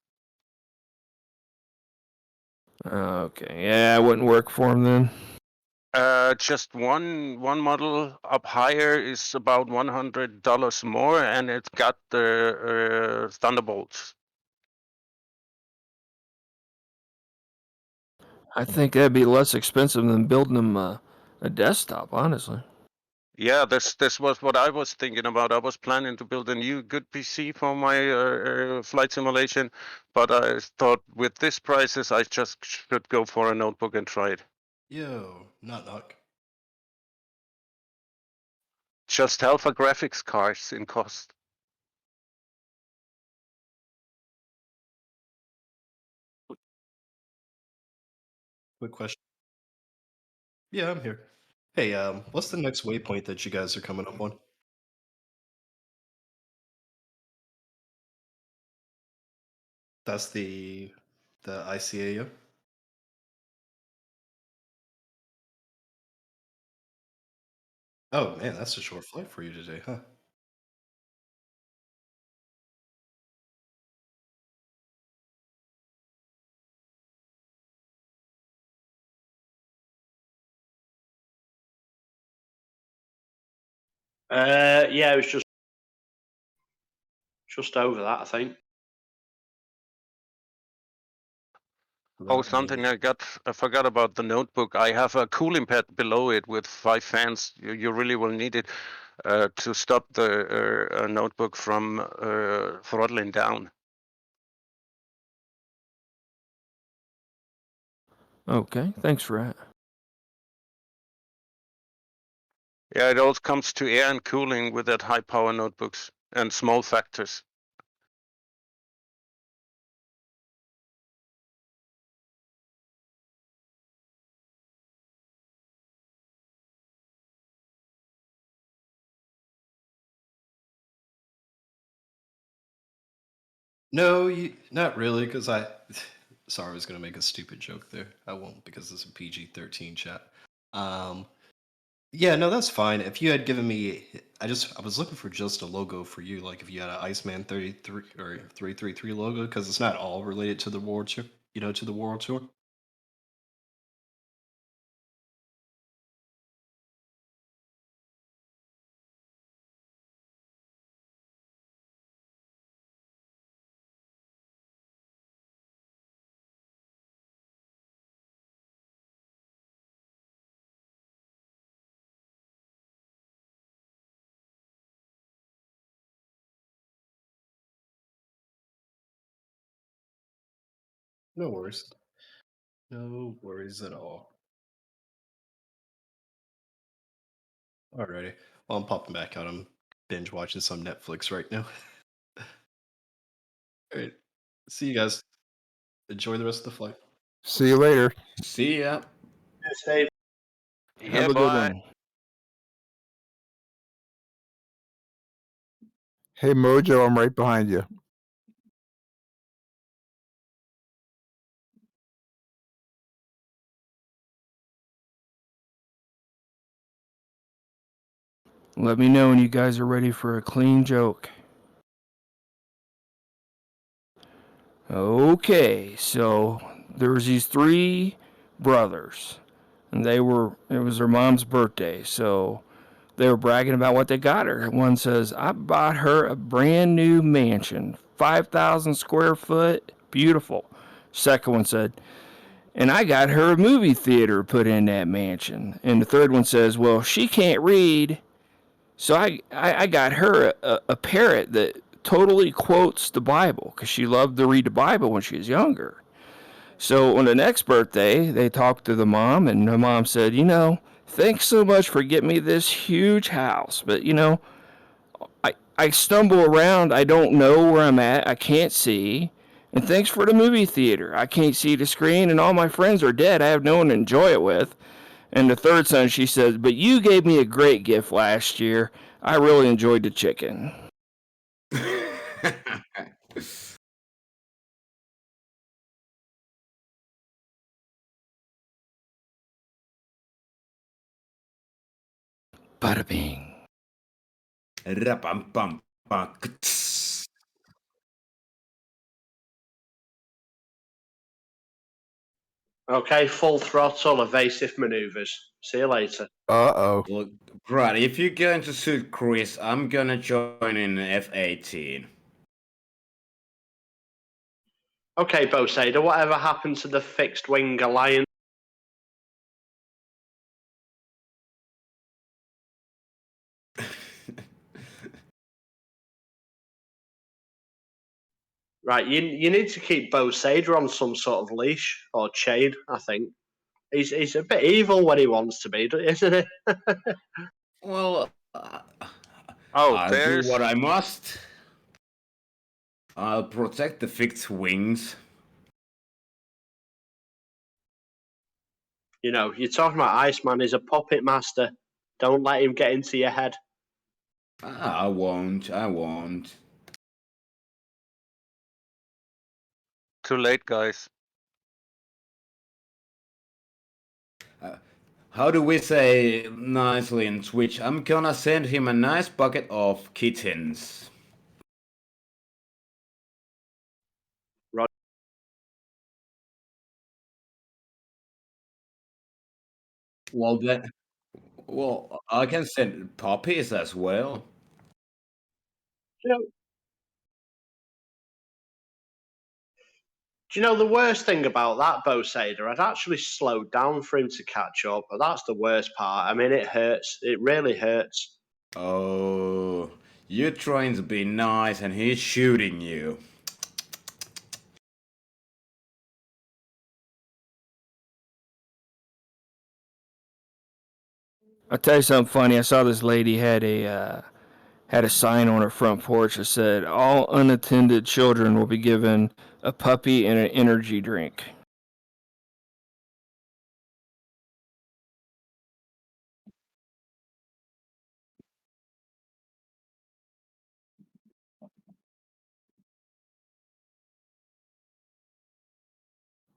S6: Okay, yeah, it wouldn't work for him then.
S10: Just one model up higher is about $100 more, and it's got the Thunderbolts.
S6: I think that'd be less expensive than building him a desktop, honestly.
S10: Yeah, this was what I was thinking about. I was planning to build a new good PC for my flight simulation, but I thought with this prices, I just should go for a notebook and try it.
S12: Yo, knock.
S10: Just half a graphics cards in cost.
S12: Quick question. Yeah, I'm here. Hey, what's the next waypoint that you guys are coming up on? That's the ICAO? Oh man, that's a short flight for you today, huh?
S2: Yeah, it was just over that, I think.
S10: Oh,
S12: That
S10: something
S12: means
S10: I forgot about the notebook. I have a cooling pad below it with 5 fans. You really will need it to stop the notebook from throttling down.
S6: Okay, thanks for that.
S10: Yeah, it all comes to air and cooling with that high power notebooks and small factors.
S12: no, not really, because sorry, I was gonna make a stupid joke there. I won't because it's a PG-13 chat. Yeah, no, that's fine. If you had given me, I was looking for just a logo for you, like if you had an Iceman 33 or 333 logo, because it's not all related to the World Tour, to the World Tour. No worries. No worries at all. Alrighty. Well, I'm popping back out. I'm binge watching some Netflix right now. Alright. See you guys. Enjoy the rest of the flight.
S7: See you later.
S3: See ya.
S2: Dave.
S6: Have
S10: Yeah,
S6: a good
S10: bye.
S6: one.
S7: Hey, Mojo, I'm right behind you.
S6: Let me know when you guys are ready for a clean joke. Okay, so there was these 3 brothers, and it was their mom's birthday, so they were bragging about what they got her. One says, I bought her a brand new mansion, 5,000 square foot, beautiful. Second one said, and I got her a movie theater put in that mansion. And the third one says, well, she can't read, so I got her a parrot that totally quotes the Bible because she loved to read the Bible when she was younger. So on the next birthday, they talked to the mom, and the mom said, thanks so much for getting me this huge house. But, I stumble around. I don't know where I'm at. I can't see. And thanks for the movie theater. I can't see the screen, and all my friends are dead. I have no one to enjoy it with. And the third son, she says, "But you gave me a great gift last year. I really enjoyed the chicken." Bada bing.
S2: Okay, full throttle, evasive maneuvers. See you later.
S7: Uh-oh.
S3: Look, right, if you're going to shoot Chris, I'm gonna join in F-18.
S2: Okay, Bosader, whatever happened to the fixed wing alliance? Right, you need to keep Bosader on some sort of leash or chain, I think. He's a bit evil when he wants to be, isn't he?
S3: Well,
S10: Oh,
S3: I'll do
S10: there's
S3: what I must. I'll protect the fixed wings.
S2: You know, you're talking about Iceman is a puppet master. Don't let him get into your head.
S3: I won't.
S10: too late, guys.
S3: How do we say nicely in Twitch? I'm gonna send him a nice bucket of kittens.
S2: Right.
S3: Well, then, well, I can send puppies as well.
S2: You know, do you know the worst thing about that, Bosader? I'd actually slowed down for him to catch up, but that's the worst part. I mean, it hurts. It really hurts.
S3: Oh, you're trying to be nice and he's shooting you.
S6: I'll tell you something funny. I saw this lady had a sign on her front porch that said, "All unattended children will be given a puppy and an energy drink."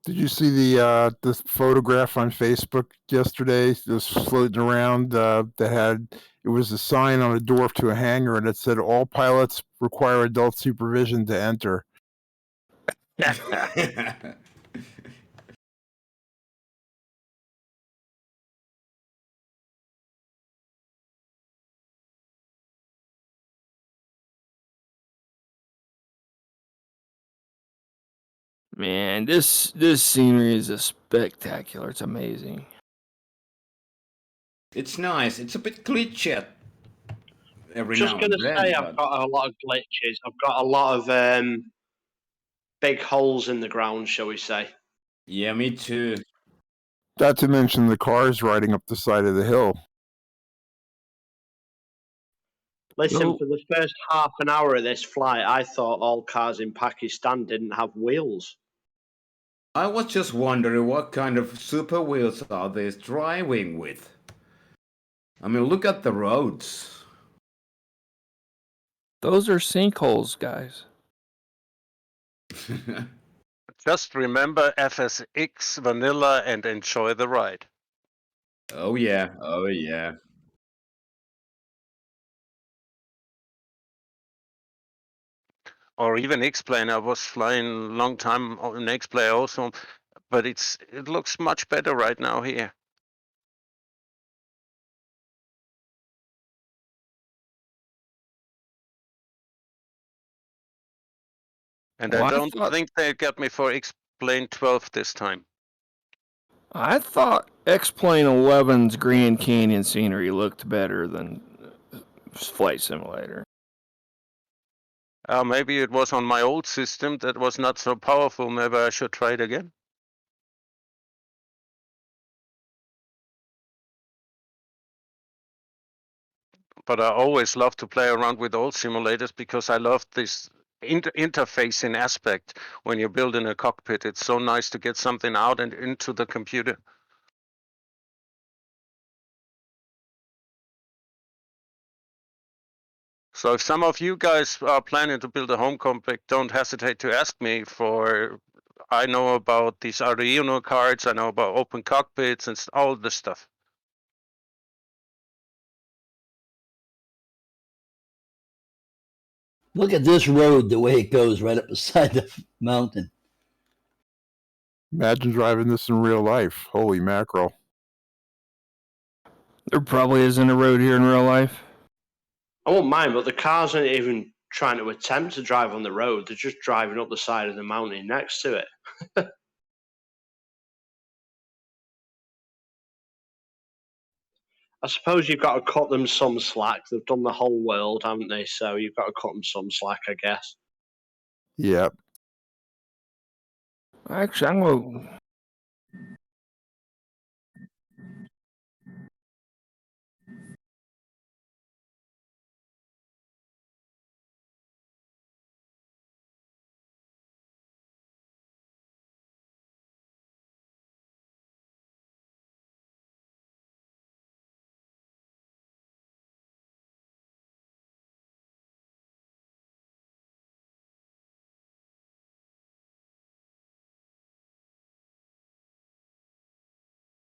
S7: Did you see the this photograph on Facebook yesterday? It was floating around. That had it was a sign on a door to a hangar, and it said, "All pilots require adult supervision to enter."
S6: Man, this scenery is just spectacular. It's amazing.
S3: It's nice. It's a bit glitchy every
S2: Just
S3: now
S2: gonna
S3: and then,
S2: say, I've
S3: but
S2: got a lot of glitches. I've got a lot of big holes in the ground, shall we say?
S3: yeah, me too.
S7: Not to mention the cars riding up the side of the hill.
S2: Listen,
S6: No.
S2: for the first half an hour of this flight, I thought all cars in Pakistan didn't have wheels.
S3: I was just wondering what kind of super wheels are they driving with? I mean, look at the roads.
S6: Those are sinkholes, guys.
S10: Just remember FSX vanilla and enjoy the ride.
S3: Oh yeah, oh yeah.
S10: Or even X-Plane. I was flying a long time on X-Plane also, but it looks much better right now here. And
S6: Well,
S10: I don't think they got me for X-Plane 12 this time.
S6: I thought X-Plane 11's Grand Canyon scenery looked better than Flight Simulator.
S10: Maybe it was on my old system that was not so powerful. Maybe I should try it again. But I always love to play around with old simulators because I love this interfacing aspect when you build in a cockpit. It's so nice to get something out and into the computer. So if some of you guys are planning to build a home complex, don't hesitate to ask me for. I know about these Arduino cards. I know about open cockpits and all this stuff.
S9: Look at this road, the way it goes right up beside the mountain.
S7: Imagine driving this in real life. Holy mackerel.
S6: There probably isn't a road here in real life.
S2: I won't mind, but the cars aren't even trying to attempt to drive on the road. They're just driving up the side of the mountain next to it. I suppose you've got to cut them some slack. They've done the whole world, haven't they? So you've got to cut them some slack, I guess.
S7: Yep.
S6: Actually, I'm gonna.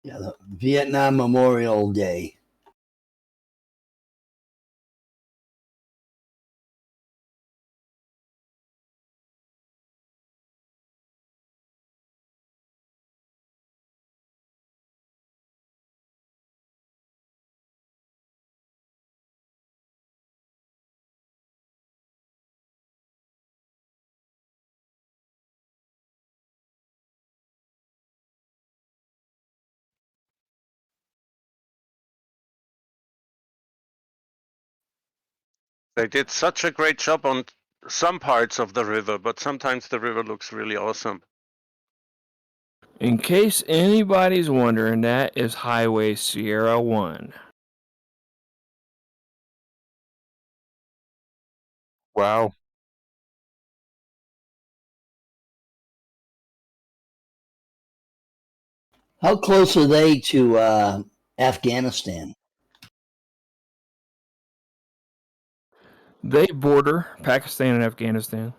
S9: Yeah, the Vietnam Memorial Day.
S10: They did such a great job on some parts of the river, but sometimes the river looks really awesome.
S6: In case anybody's wondering, that is Highway Sierra 1.
S7: Wow.
S9: How close are they to Afghanistan?
S6: They border Pakistan and Afghanistan.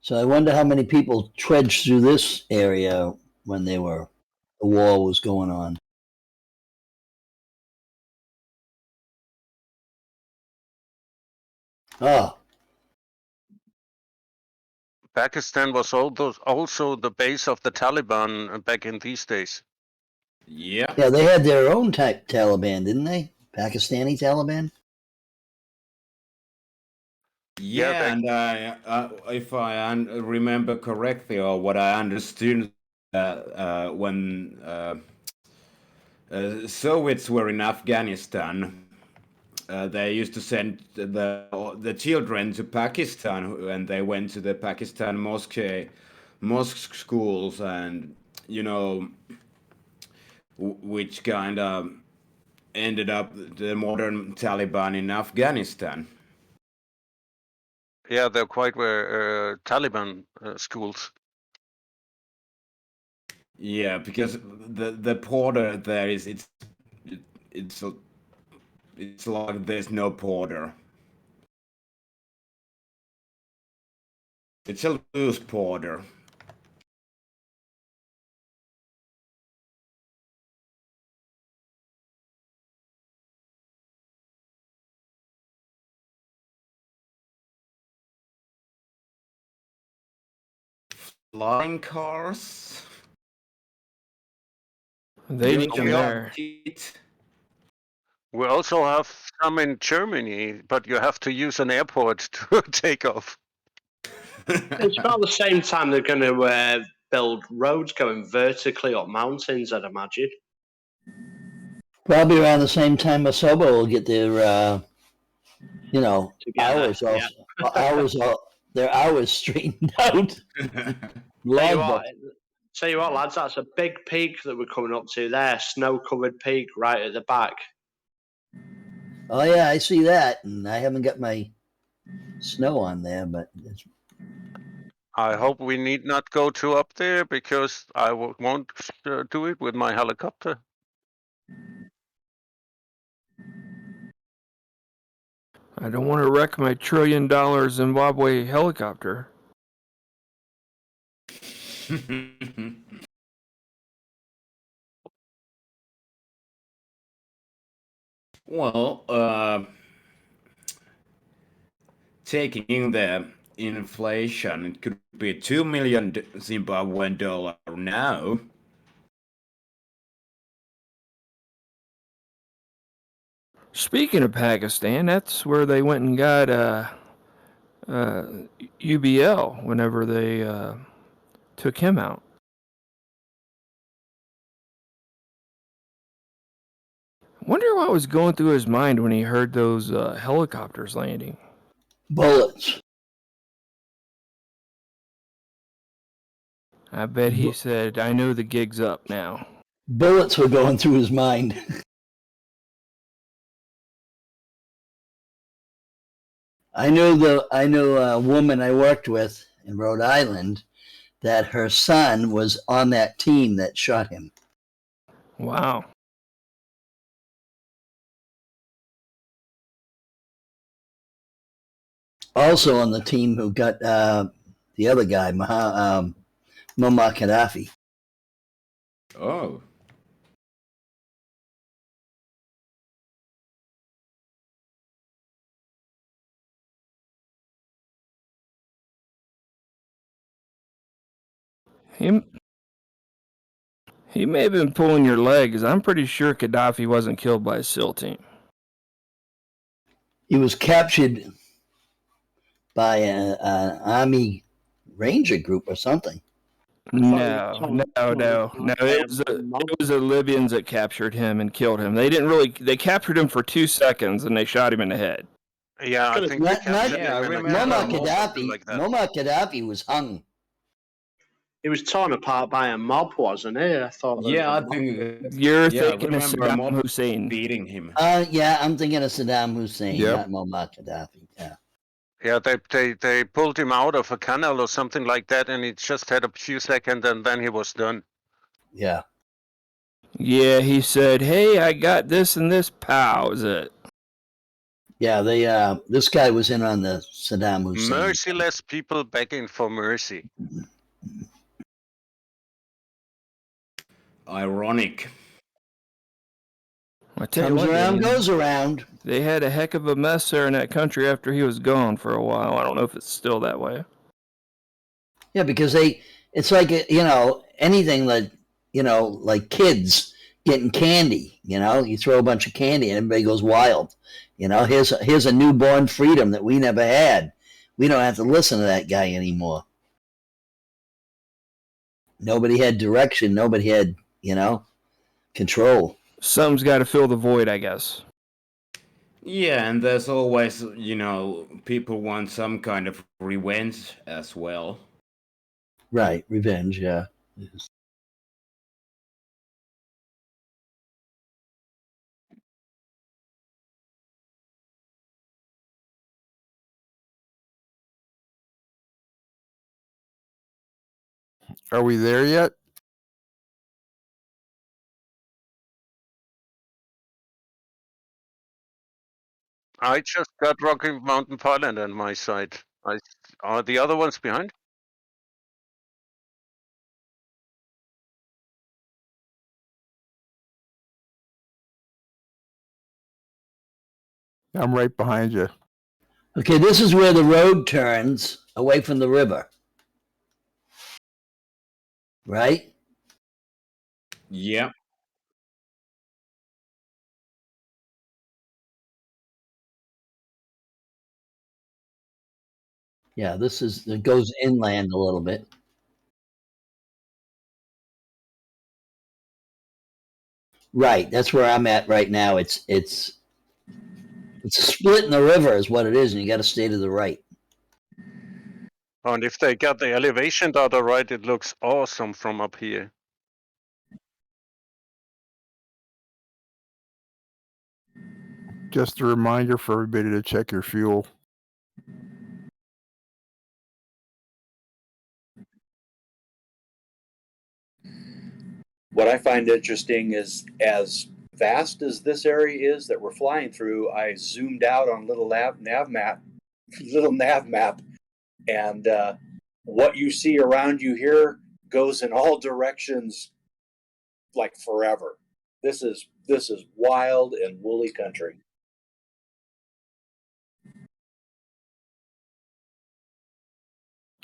S9: So I wonder how many people trudged through this area when the war was going on. Oh,
S10: Pakistan was also the base of the Taliban back in these days.
S3: Yeah.
S9: yeah, they had their own type Taliban, didn't they? Pakistani Taliban?
S3: Yeah, and if I remember correctly, or what I understood, when Soviets were in Afghanistan, they used to send the children to Pakistan, and they went to the Pakistan mosque schools, and which kind of ended up the modern Taliban in Afghanistan.
S10: Yeah, they're quite were Taliban schools.
S3: Yeah, because the border there it's like there's no border. It's a loose border. Flying cars.
S6: They
S3: You
S6: need them there.
S10: We also have some in Germany, but you have to use an airport to take off.
S2: It's about the same time they're going to build roads going vertically up mountains, I'd imagine.
S9: Probably around the same time Asobo will get their,
S2: Together,
S9: hours their hours straightened out.
S2: Tell you what, lads, that's a big peak that we're coming up to there. Snow-covered peak right at the back.
S9: Oh yeah, I see that, and I haven't got my snow on there, but it's...
S10: I hope we need not go too up there because I won't do it with my helicopter.
S6: I don't want to wreck my $1 trillion Zimbabwe helicopter.
S3: Well, taking in the inflation, it could be 2 million Zimbabwean dollar now.
S6: Speaking of Pakistan, that's where they went and got UBL whenever they took him out. Wonder what was going through his mind when he heard those helicopters landing.
S9: Bullets.
S6: I bet he said, "I know the gig's up now."
S9: Bullets were going through his mind. I know a woman I worked with in Rhode Island that her son was on that team that shot him.
S6: Wow.
S9: Also on the team who got the other guy, Muammar Gaddafi.
S3: Oh.
S6: He may have been pulling your leg, because I'm pretty sure Gaddafi wasn't killed by a SEAL team.
S9: He was captured by an army ranger group or something.
S6: No. It was the Libyans that captured him and killed him. They captured him for 2 seconds and they shot him in the head.
S10: Yeah, I think
S9: Muammar Gaddafi was hung.
S2: He was torn apart by a mob, wasn't he? I thought.
S3: Yeah, I think
S6: you're thinking of Saddam Hussein
S3: beating him.
S9: Yeah, I'm thinking of Saddam Hussein, not Muammar Gaddafi. Yeah.
S10: Yeah, they pulled him out of a canal or something like that, and he just had a few seconds, and then he was done.
S9: Yeah.
S6: Yeah, he said, "Hey, I got this and this." Pow, is it?
S9: Yeah, this guy was in on the Saddam Hussein.
S10: Merciless people begging for mercy.
S3: Ironic.
S6: I tell
S9: Comes
S6: you what,
S9: around,
S6: man,
S9: goes around.
S6: They had a heck of a mess there in that country after he was gone for a while. I don't know if it's still that way.
S9: Yeah, because it's like, anything that, like kids getting candy, you throw a bunch of candy and everybody goes wild. Here's a newborn freedom that we never had. We don't have to listen to that guy anymore. Nobody had direction. Nobody had, control.
S6: Something's got to fill the void, I guess.
S3: Yeah, and there's always, people want some kind of revenge as well.
S9: Right, revenge, yeah.
S7: Are we there yet?
S10: I just got Rocky Mountain Pilot on my side. Are the other ones behind?
S7: I'm right behind you.
S9: Okay, this is where the road turns away from the river. Right?
S3: Yeah.
S9: Yeah, it goes inland a little bit. Right, that's where I'm at right now. It's a split in the river is what it is, and you got to stay to the right.
S10: And if they got the elevation data right, it looks awesome from up here.
S7: Just a reminder for everybody to check your fuel.
S8: What I find interesting is as vast as this area is that we're flying through, I zoomed out on little nav map, and what you see around you here goes in all directions like forever. This is wild and woolly country.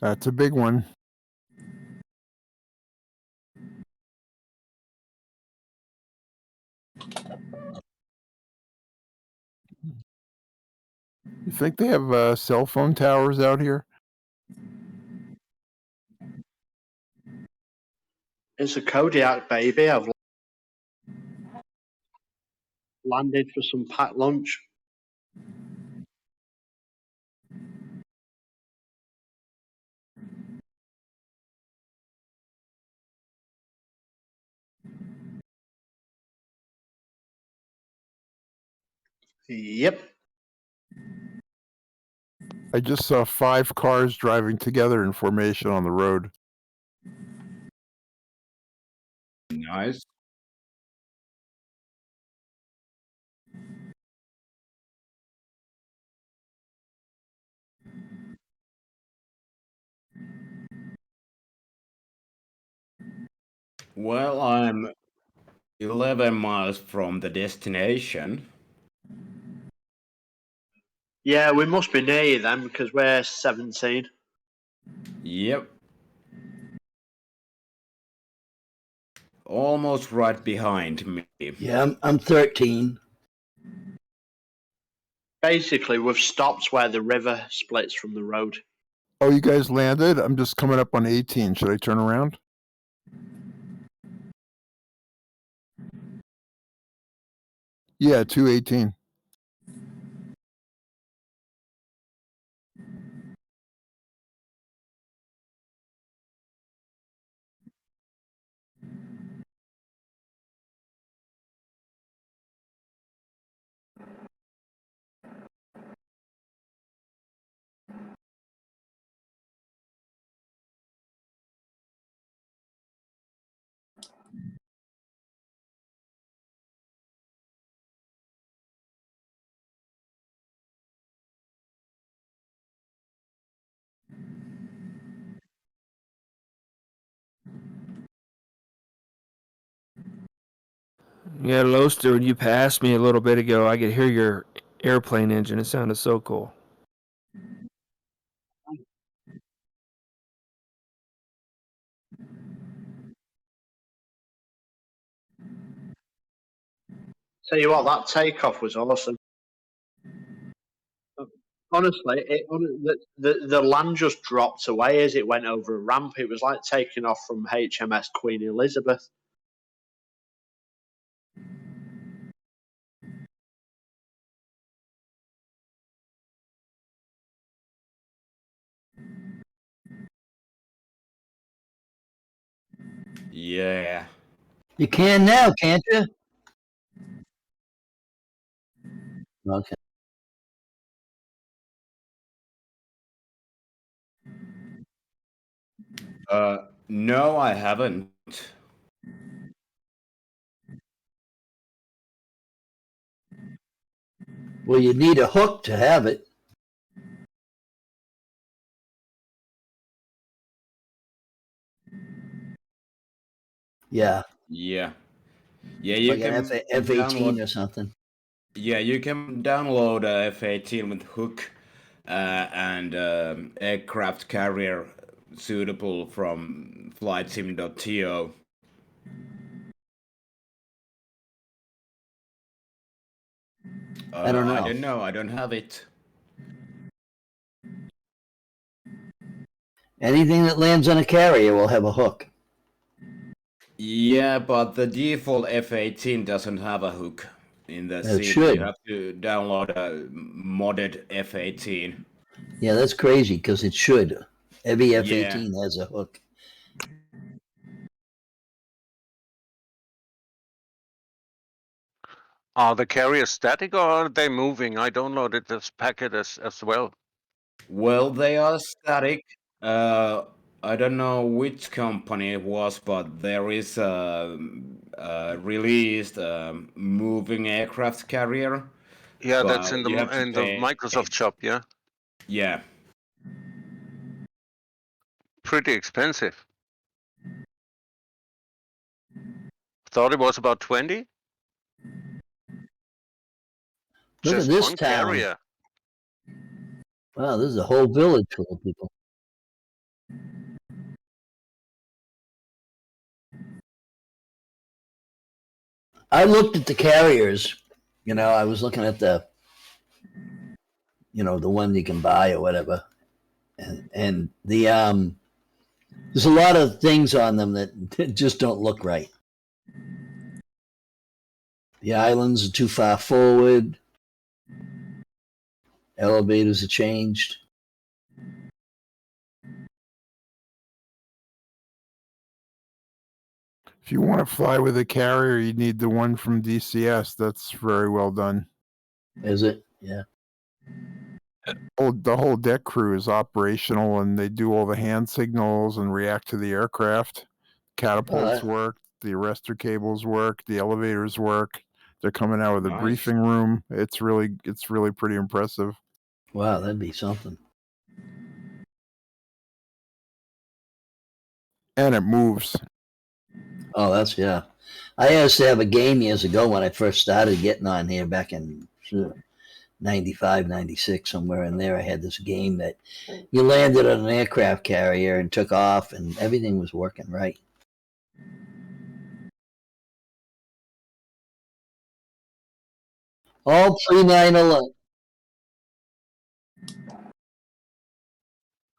S7: That's a big one. You think they have cell phone towers out here?
S2: It's a Kodiak, baby. I've landed for some packed lunch. Yep.
S7: I just saw 5 cars driving together in formation on the road.
S3: Nice. Well, I'm 11 miles from the destination.
S2: Yeah, we must be near you then because we're 17.
S3: Yep. Almost right behind me.
S9: Yeah, I'm 13.
S2: Basically, we've stopped where the river splits from the road.
S7: Oh, you guys landed? I'm just coming up on 18. Should I turn around? Yeah, 218.
S6: Yeah, Loaster, when you passed me a little bit ago, I could hear your airplane engine. It sounded so cool.
S2: Tell you what, that takeoff was awesome. Honestly, the land just dropped away as it went over a ramp. It was like taking off from HMS Queen Elizabeth.
S3: Yeah.
S9: You can now, can't you? Okay.
S3: No, I haven't.
S9: Well, you need a hook to have it. Yeah.
S3: Yeah. Yeah, you
S9: Like an
S3: can
S9: F-18
S3: download.
S9: or something.
S3: Yeah, you can download a F-18 with hook and aircraft carrier suitable from flightsim.to.
S9: I don't know.
S3: I don't know. I don't have it.
S9: Anything that lands on a carrier will have a hook.
S3: Yeah, but the default F-18 doesn't have a hook in the
S9: It
S3: seat.
S9: should.
S3: You have to download a modded F-18.
S9: Yeah, that's crazy because it should. Every
S3: Yeah.
S9: F-18 has a hook.
S10: Are the carriers static or are they moving? I downloaded this packet as well.
S3: Well, they are static. I don't know which company it was, but there is released moving aircraft carrier.
S10: Yeah, that's
S3: But
S10: in the
S3: you have to pay.
S10: Microsoft shop. Yeah,
S3: Yeah.
S10: pretty expensive. Thought it was about 20.
S9: Look at
S10: Just
S9: this
S10: one
S9: town.
S10: carrier.
S9: Wow, this is a whole village full of people. I looked at the carriers. I was looking at the one you can buy or whatever, and there's a lot of things on them that just don't look right. The islands are too far forward. Elevators are changed.
S7: If you want to fly with a carrier, you need the one from DCS. That's very well done.
S9: Is it? Yeah.
S7: The whole deck crew is operational, and they do all the hand signals and react to the aircraft. Catapults work, the arrestor cables work, the elevators work. They're coming out of the
S3: Nice.
S7: briefing room. It's really pretty impressive.
S9: Wow, that'd be something.
S7: And it moves.
S9: Oh, that's, yeah. I used to have a game years ago when I first started getting on here back in 95, 96, somewhere in there. I had this game that you landed on an aircraft carrier and took off, and everything was working right. All pre-9/11.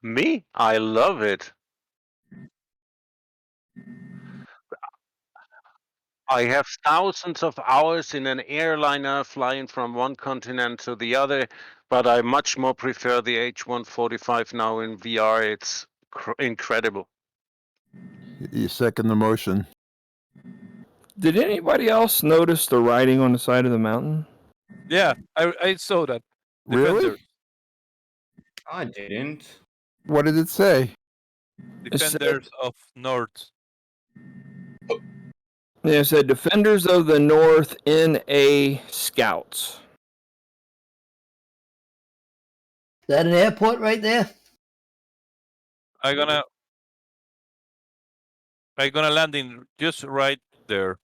S10: Me? I love it. I have thousands of hours in an airliner flying from one continent to the other, but I much more prefer the H145 now in VR. It's incredible.
S7: You second the motion.
S6: Did anybody else notice the writing on the side of the mountain?
S5: Yeah, I saw that.
S7: Really?
S5: Defender.
S3: I didn't.
S7: What did it say?
S5: Defenders of North.
S6: Yeah, it said Defenders of the North NA Scouts.
S9: Is that an airport right there?
S5: I'm gonna landing just right there.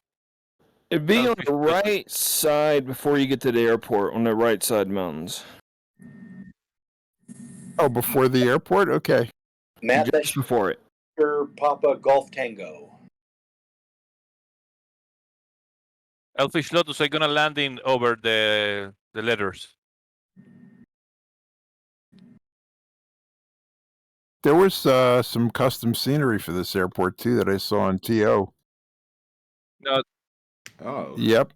S6: It'd be on the right side before you get to the airport, on the right side mountains.
S7: Oh, before the airport? Okay.
S8: Matt,
S6: Just before it.
S8: Papa Golf Tango.
S5: Elfish Lotus, I'm gonna landing over the letters.
S7: There was some custom scenery for this airport too that I saw on TO.
S5: No.
S3: Oh.
S7: Yep.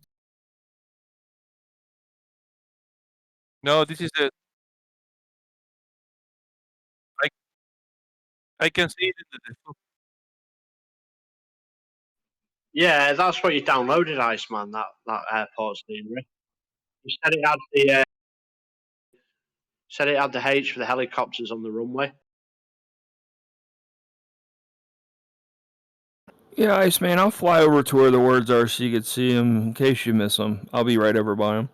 S5: No, this is the. I can see it in the.
S2: Yeah, that's what you downloaded, Iceman. That airport scenery. You said it had the. Said it had the H for the helicopters on the runway.
S6: Yeah, Iceman, I'll fly over to where the words are so you can see them in case you miss them. I'll be right over by them.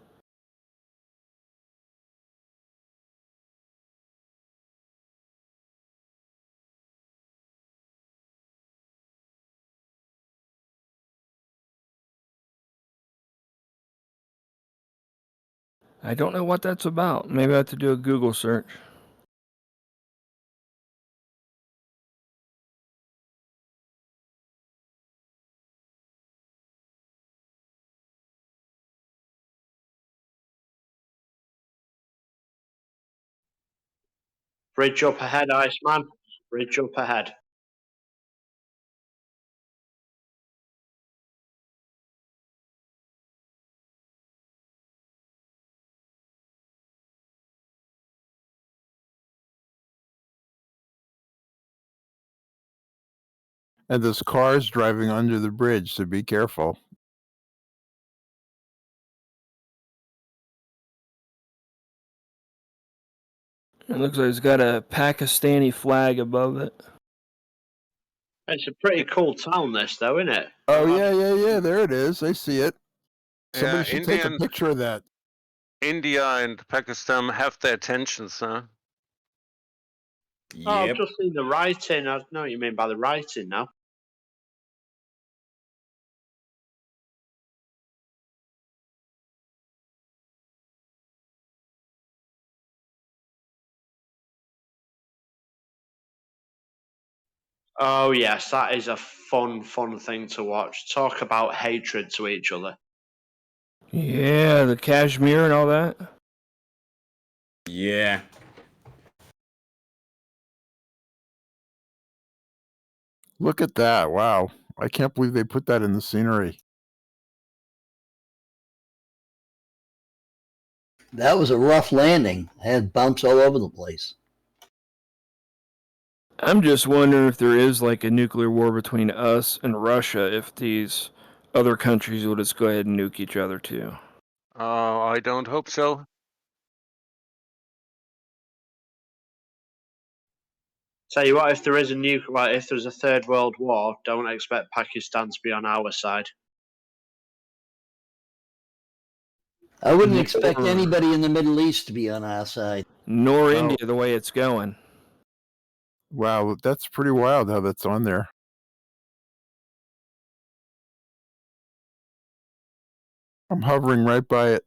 S6: I don't know what that's about. Maybe I have to do a Google search.
S2: Bridge up ahead, Iceman. Bridge up ahead.
S7: And there's cars driving under the bridge, so be careful.
S6: It looks like it's got a Pakistani flag above it.
S2: It's a pretty cool town, this, though, isn't it?
S7: Oh yeah. There it is. I see it. Somebody
S10: Yeah,
S7: should take a picture of that.
S10: India and Pakistan have their tensions, huh?
S2: Oh, I've
S3: Yep.
S2: just seen the writing. I know what you mean by the writing now. Oh, yes, that is a fun thing to watch. Talk about hatred to each other.
S6: Yeah, the Kashmir and all that.
S3: Yeah.
S7: Look at that. Wow. I can't believe they put that in the scenery.
S9: That was a rough landing. Had bumps all over the place.
S6: I'm just wondering if there is like a nuclear war between us and Russia, if these other countries will just go ahead and nuke each other too.
S10: I don't hope so.
S2: Tell you what, if there is a nuclear, if there's a third world war, don't expect Pakistan to be on our side.
S9: I wouldn't expect
S6: Nor-
S9: anybody in the Middle East to be on our side.
S6: Nor
S7: Oh.
S6: India, the way it's going.
S7: Wow, that's pretty wild how that's on there. I'm hovering right by it.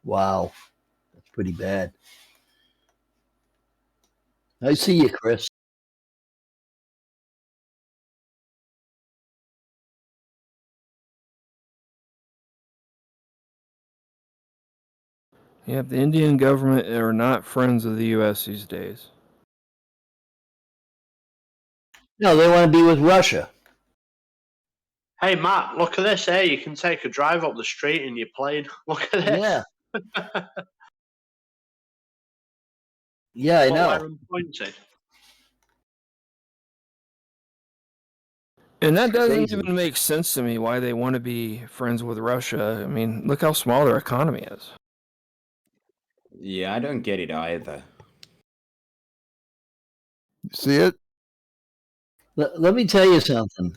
S9: Wow, that's pretty bad. I see you, Chris.
S6: Yep, the Indian government are not friends of the U.S. these days.
S9: No, they want to be with Russia.
S2: Hey, Matt, look at this. Hey, you can take a drive up the street in your plane. Look at this.
S9: Yeah. Yeah, I
S2: Look
S9: know.
S2: where I'm pointing.
S6: And that doesn't
S9: Crazy.
S6: even make sense to me why they want to be friends with Russia. I mean, look how small their economy is.
S3: Yeah, I don't get it either.
S7: See it?
S9: Let me tell you something.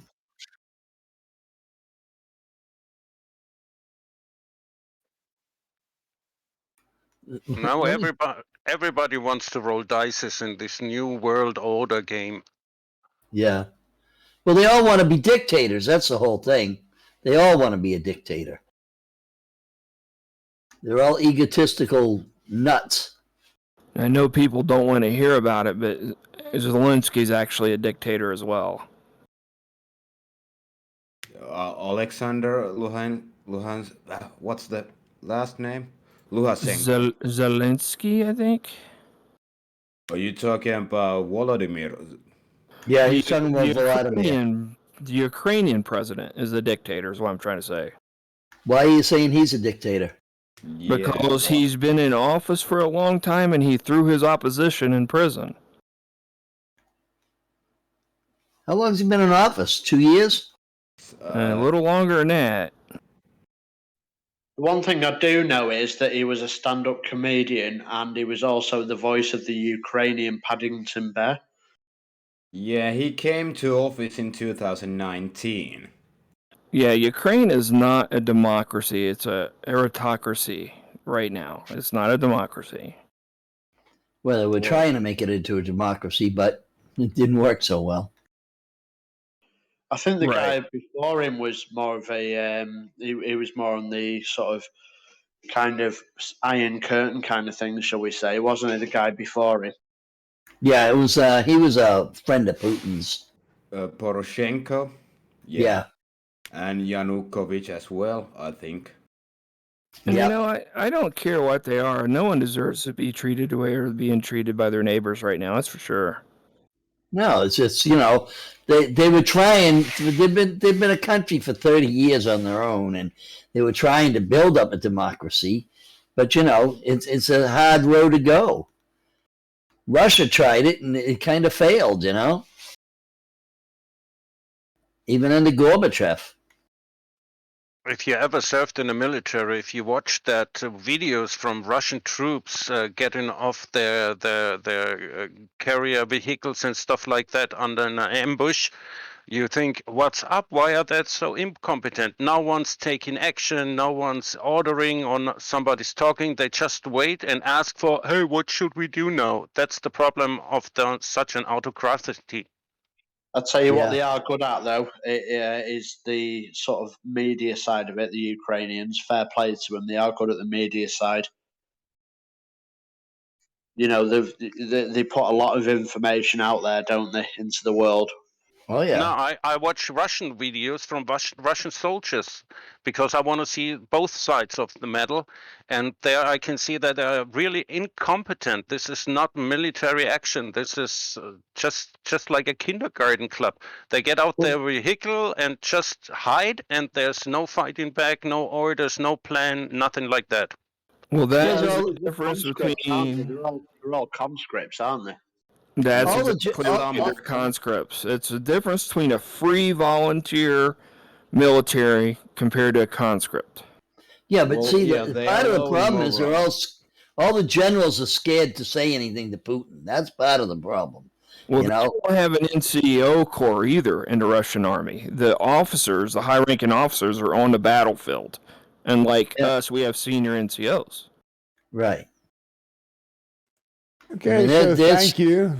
S10: Now
S9: Let me-
S10: everybody wants to roll dice in this new world order game.
S9: Yeah. Well, they all want to be dictators. That's the whole thing. They all want to be a dictator. They're all egotistical nuts.
S6: I know people don't want to hear about it, but Zelensky's actually a dictator as well.
S3: Alexander what's the last name? Luhashenko.
S6: Zelensky, I think.
S3: Are you talking about Volodymyr?
S9: Yeah, he's talking about Vladimir.
S6: The Ukrainian president is a dictator, is what I'm trying to say.
S9: Why are you saying he's a dictator?
S3: Yeah,
S6: Because he's been in office for a long time and he threw his opposition in prison.
S9: How long has he been in office? 2 years?
S6: A little longer than that.
S2: One thing I do know is that he was a stand-up comedian and he was also the voice of the Ukrainian Paddington Bear.
S3: Yeah, he came to office in 2019.
S6: Yeah, Ukraine is not a democracy. It's a aristocracy right now. It's not a democracy.
S9: Well, they were trying to make it into a democracy, but it didn't work so well.
S2: I think the
S6: Right.
S2: guy before him was more of a he was more on the sort of kind of Iron Curtain kind of thing, shall we say? Wasn't it the guy before him?
S9: Yeah, it was. He was a friend of Putin's.
S3: Poroshenko.
S9: Yeah.
S3: And Yanukovych as well, I think.
S6: And
S9: Yep.
S6: you know, I don't care what they are. No one deserves to be treated the way they're being treated by their neighbors right now. That's for sure.
S9: No, it's just they were trying. They've been a country for 30 years on their own, and they were trying to build up a democracy, but it's a hard road to go. Russia tried it, and it kind of failed. Even under Gorbachev.
S10: if you ever served in the military, if you watch that videos from Russian troops getting off their carrier vehicles and stuff like that under an ambush, you think, what's up? Why are they so incompetent? No one's taking action. No one's ordering or somebody's talking. They just wait and ask for, hey, what should we do now? That's the problem of such an autocracy.
S2: I'll tell you what
S9: Yeah.
S2: they are good at, though, is the sort of media side of it. The Ukrainians, fair play to them, they are good at the media side. You know, they put a lot of information out there, don't they, into the world.
S9: Oh
S10: No,
S9: yeah.
S10: I watch Russian videos from Russian soldiers because I want to see both sides of the medal. And there I can see that they're really incompetent. This is not military action. This is just like a kindergarten club. They get out their vehicle and just hide, and there's no fighting back, no orders, no plan, nothing like that.
S6: Well,
S9: Yeah,
S6: that's
S9: they're
S6: the difference between.
S2: They're all conscripts, aren't they?
S6: That's
S9: all the
S6: exactly
S9: all,
S6: right. They're conscripts. It's a difference between a free volunteer military compared to a conscript.
S9: yeah, but
S3: Well,
S9: see,
S3: yeah,
S9: the
S3: they
S9: part
S3: are
S9: of the
S3: low
S9: problem is they're
S3: moral.
S9: all the generals are scared to say anything to Putin. That's part of the problem.
S6: Well,
S9: You
S6: they
S9: know,
S6: don't have an NCO corps either in the Russian army. The officers, the high-ranking officers, are on the battlefield, and like
S9: Yeah.
S6: us, we have senior NCOs.
S9: right?
S4: Okay,
S9: I mean,
S4: so
S9: that's-
S4: thank you.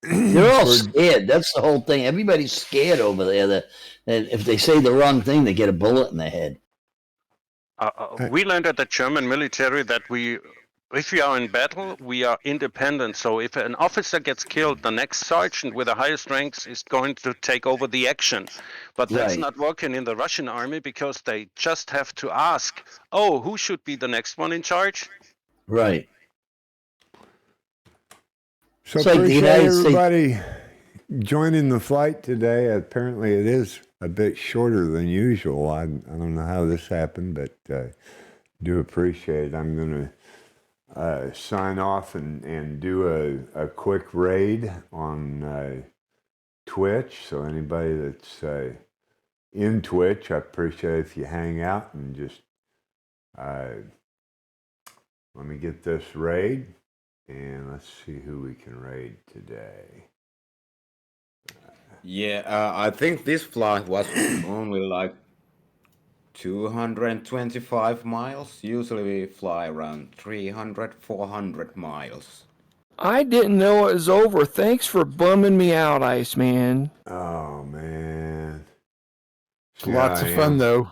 S9: They're all
S4: for-
S9: scared. That's the whole thing. Everybody's scared over there. That if they say the wrong thing, they get a bullet in the head.
S10: We learned at the German military that if we are in battle, we are independent. So if an officer gets killed, the next sergeant with the highest ranks is going to take over the action. But that's
S9: Right.
S10: not working in the Russian army because they just have to ask, oh, who should be the next one in charge?
S9: Right.
S4: So
S9: It's like the
S4: appreciate
S9: United States-
S4: everybody joining the flight today. Apparently, it is a bit shorter than usual. I don't know how this happened, but do appreciate it. I'm going to sign off and do a quick raid on Twitch. So anybody that's in Twitch, I appreciate if you hang out and just let me get this raid. And let's see who we can raid today.
S3: Yeah, I think this flight was only like 225 miles. Usually we fly around 300, 400 miles.
S6: I didn't know it was over. Thanks for bumming me out, Iceman.
S4: Oh man, See
S7: Lots
S4: how
S7: of
S4: I
S7: fun
S4: am?
S7: though.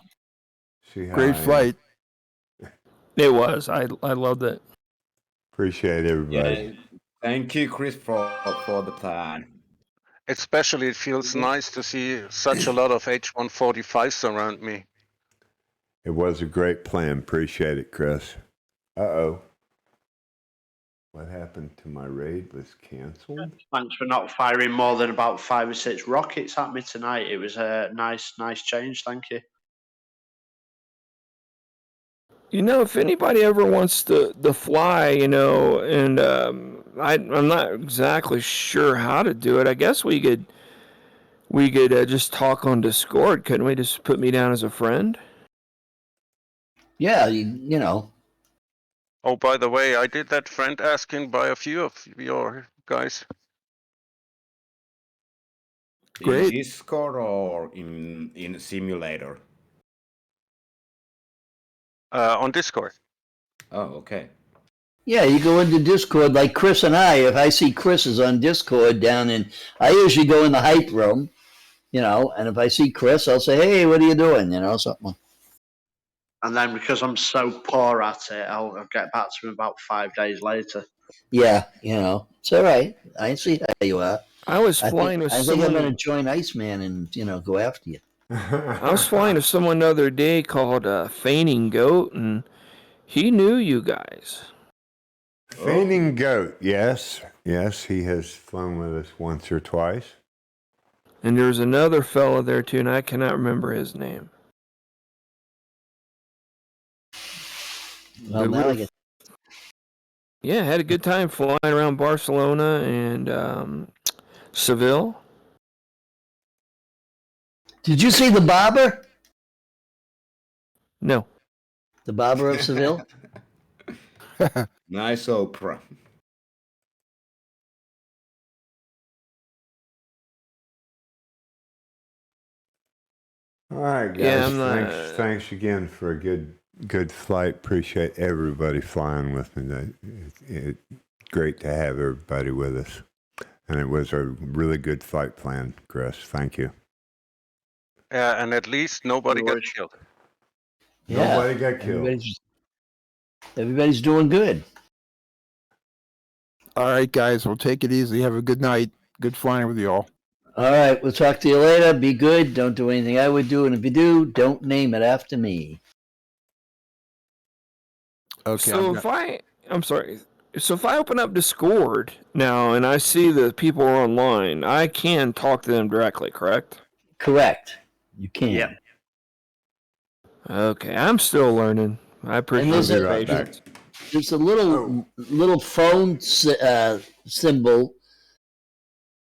S4: See how
S7: Great
S4: I am?
S7: flight.
S6: It was. I loved it.
S4: Appreciate everybody.
S3: Yeah, thank you, Chris, for the plan.
S10: Especially, it feels nice to see such a lot of H-145s around me.
S4: It was a great plan. Appreciate it, Chris. Uh-oh. What happened to my raid was canceled?
S2: Thanks for not firing more than about 5 or 6 rockets at me tonight. It was a nice change. Thank you.
S6: You know, if anybody ever wants to fly, you know, and I'm not exactly sure how to do it. I guess we could just talk on Discord, couldn't we? Just put me down as a friend.
S9: Yeah, you know.
S10: Oh, by the way, I did that friend asking by a few of your guys.
S6: Great.
S3: In Discord or in simulator?
S10: On Discord.
S3: Oh, okay.
S9: Yeah, you go into Discord like Chris and I. If I see Chris is on Discord down in, I usually go in the hype room, you know, and if I see Chris, I'll say, hey, what are you doing? You know, something.
S2: And then because I'm so poor at it, I'll get back to him about 5 days later.
S9: Yeah, you know, it's all right. I see how you are.
S6: I was
S9: I
S6: flying
S9: think
S6: with
S9: I'm
S6: someone.
S9: going to join Iceman and, you know, go after you.
S6: I was flying with someone the other day called Feigning Goat, and he knew you guys.
S4: Feigning Goat, yes. Yes, he has flown with us once or twice.
S6: And there's another fella there too, and I cannot remember his name.
S9: Well,
S6: But
S9: now I
S6: we-
S9: get.
S6: Yeah, had a good time flying around Barcelona and Seville.
S9: Did you see the barber?
S6: No.
S9: The Barber of Seville?
S3: Nice Oprah.
S4: All right, guys.
S6: Yeah, I'm not.
S4: Thanks again for a good flight. Appreciate everybody flying with me. It's great to have everybody with us, and it was a really good flight plan, Chris. Thank you.
S10: And at least nobody got killed.
S9: Yeah.
S4: Nobody got killed.
S9: Everybody's doing good.
S7: All right, guys. Well, take it easy. Have a good night. Good flying with you all.
S9: All right, we'll talk to you later. Be good. Don't do anything I would do, and if you do, don't name it after me.
S7: Okay.
S6: So I'm sorry. So if I open up Discord now and I see that people are online, I can talk to them directly, correct?
S9: Correct. You can.
S2: Yeah.
S6: Okay, I'm still learning. I appreciate
S9: there's
S6: your
S9: a-
S6: patience.
S9: There's a little phone symbol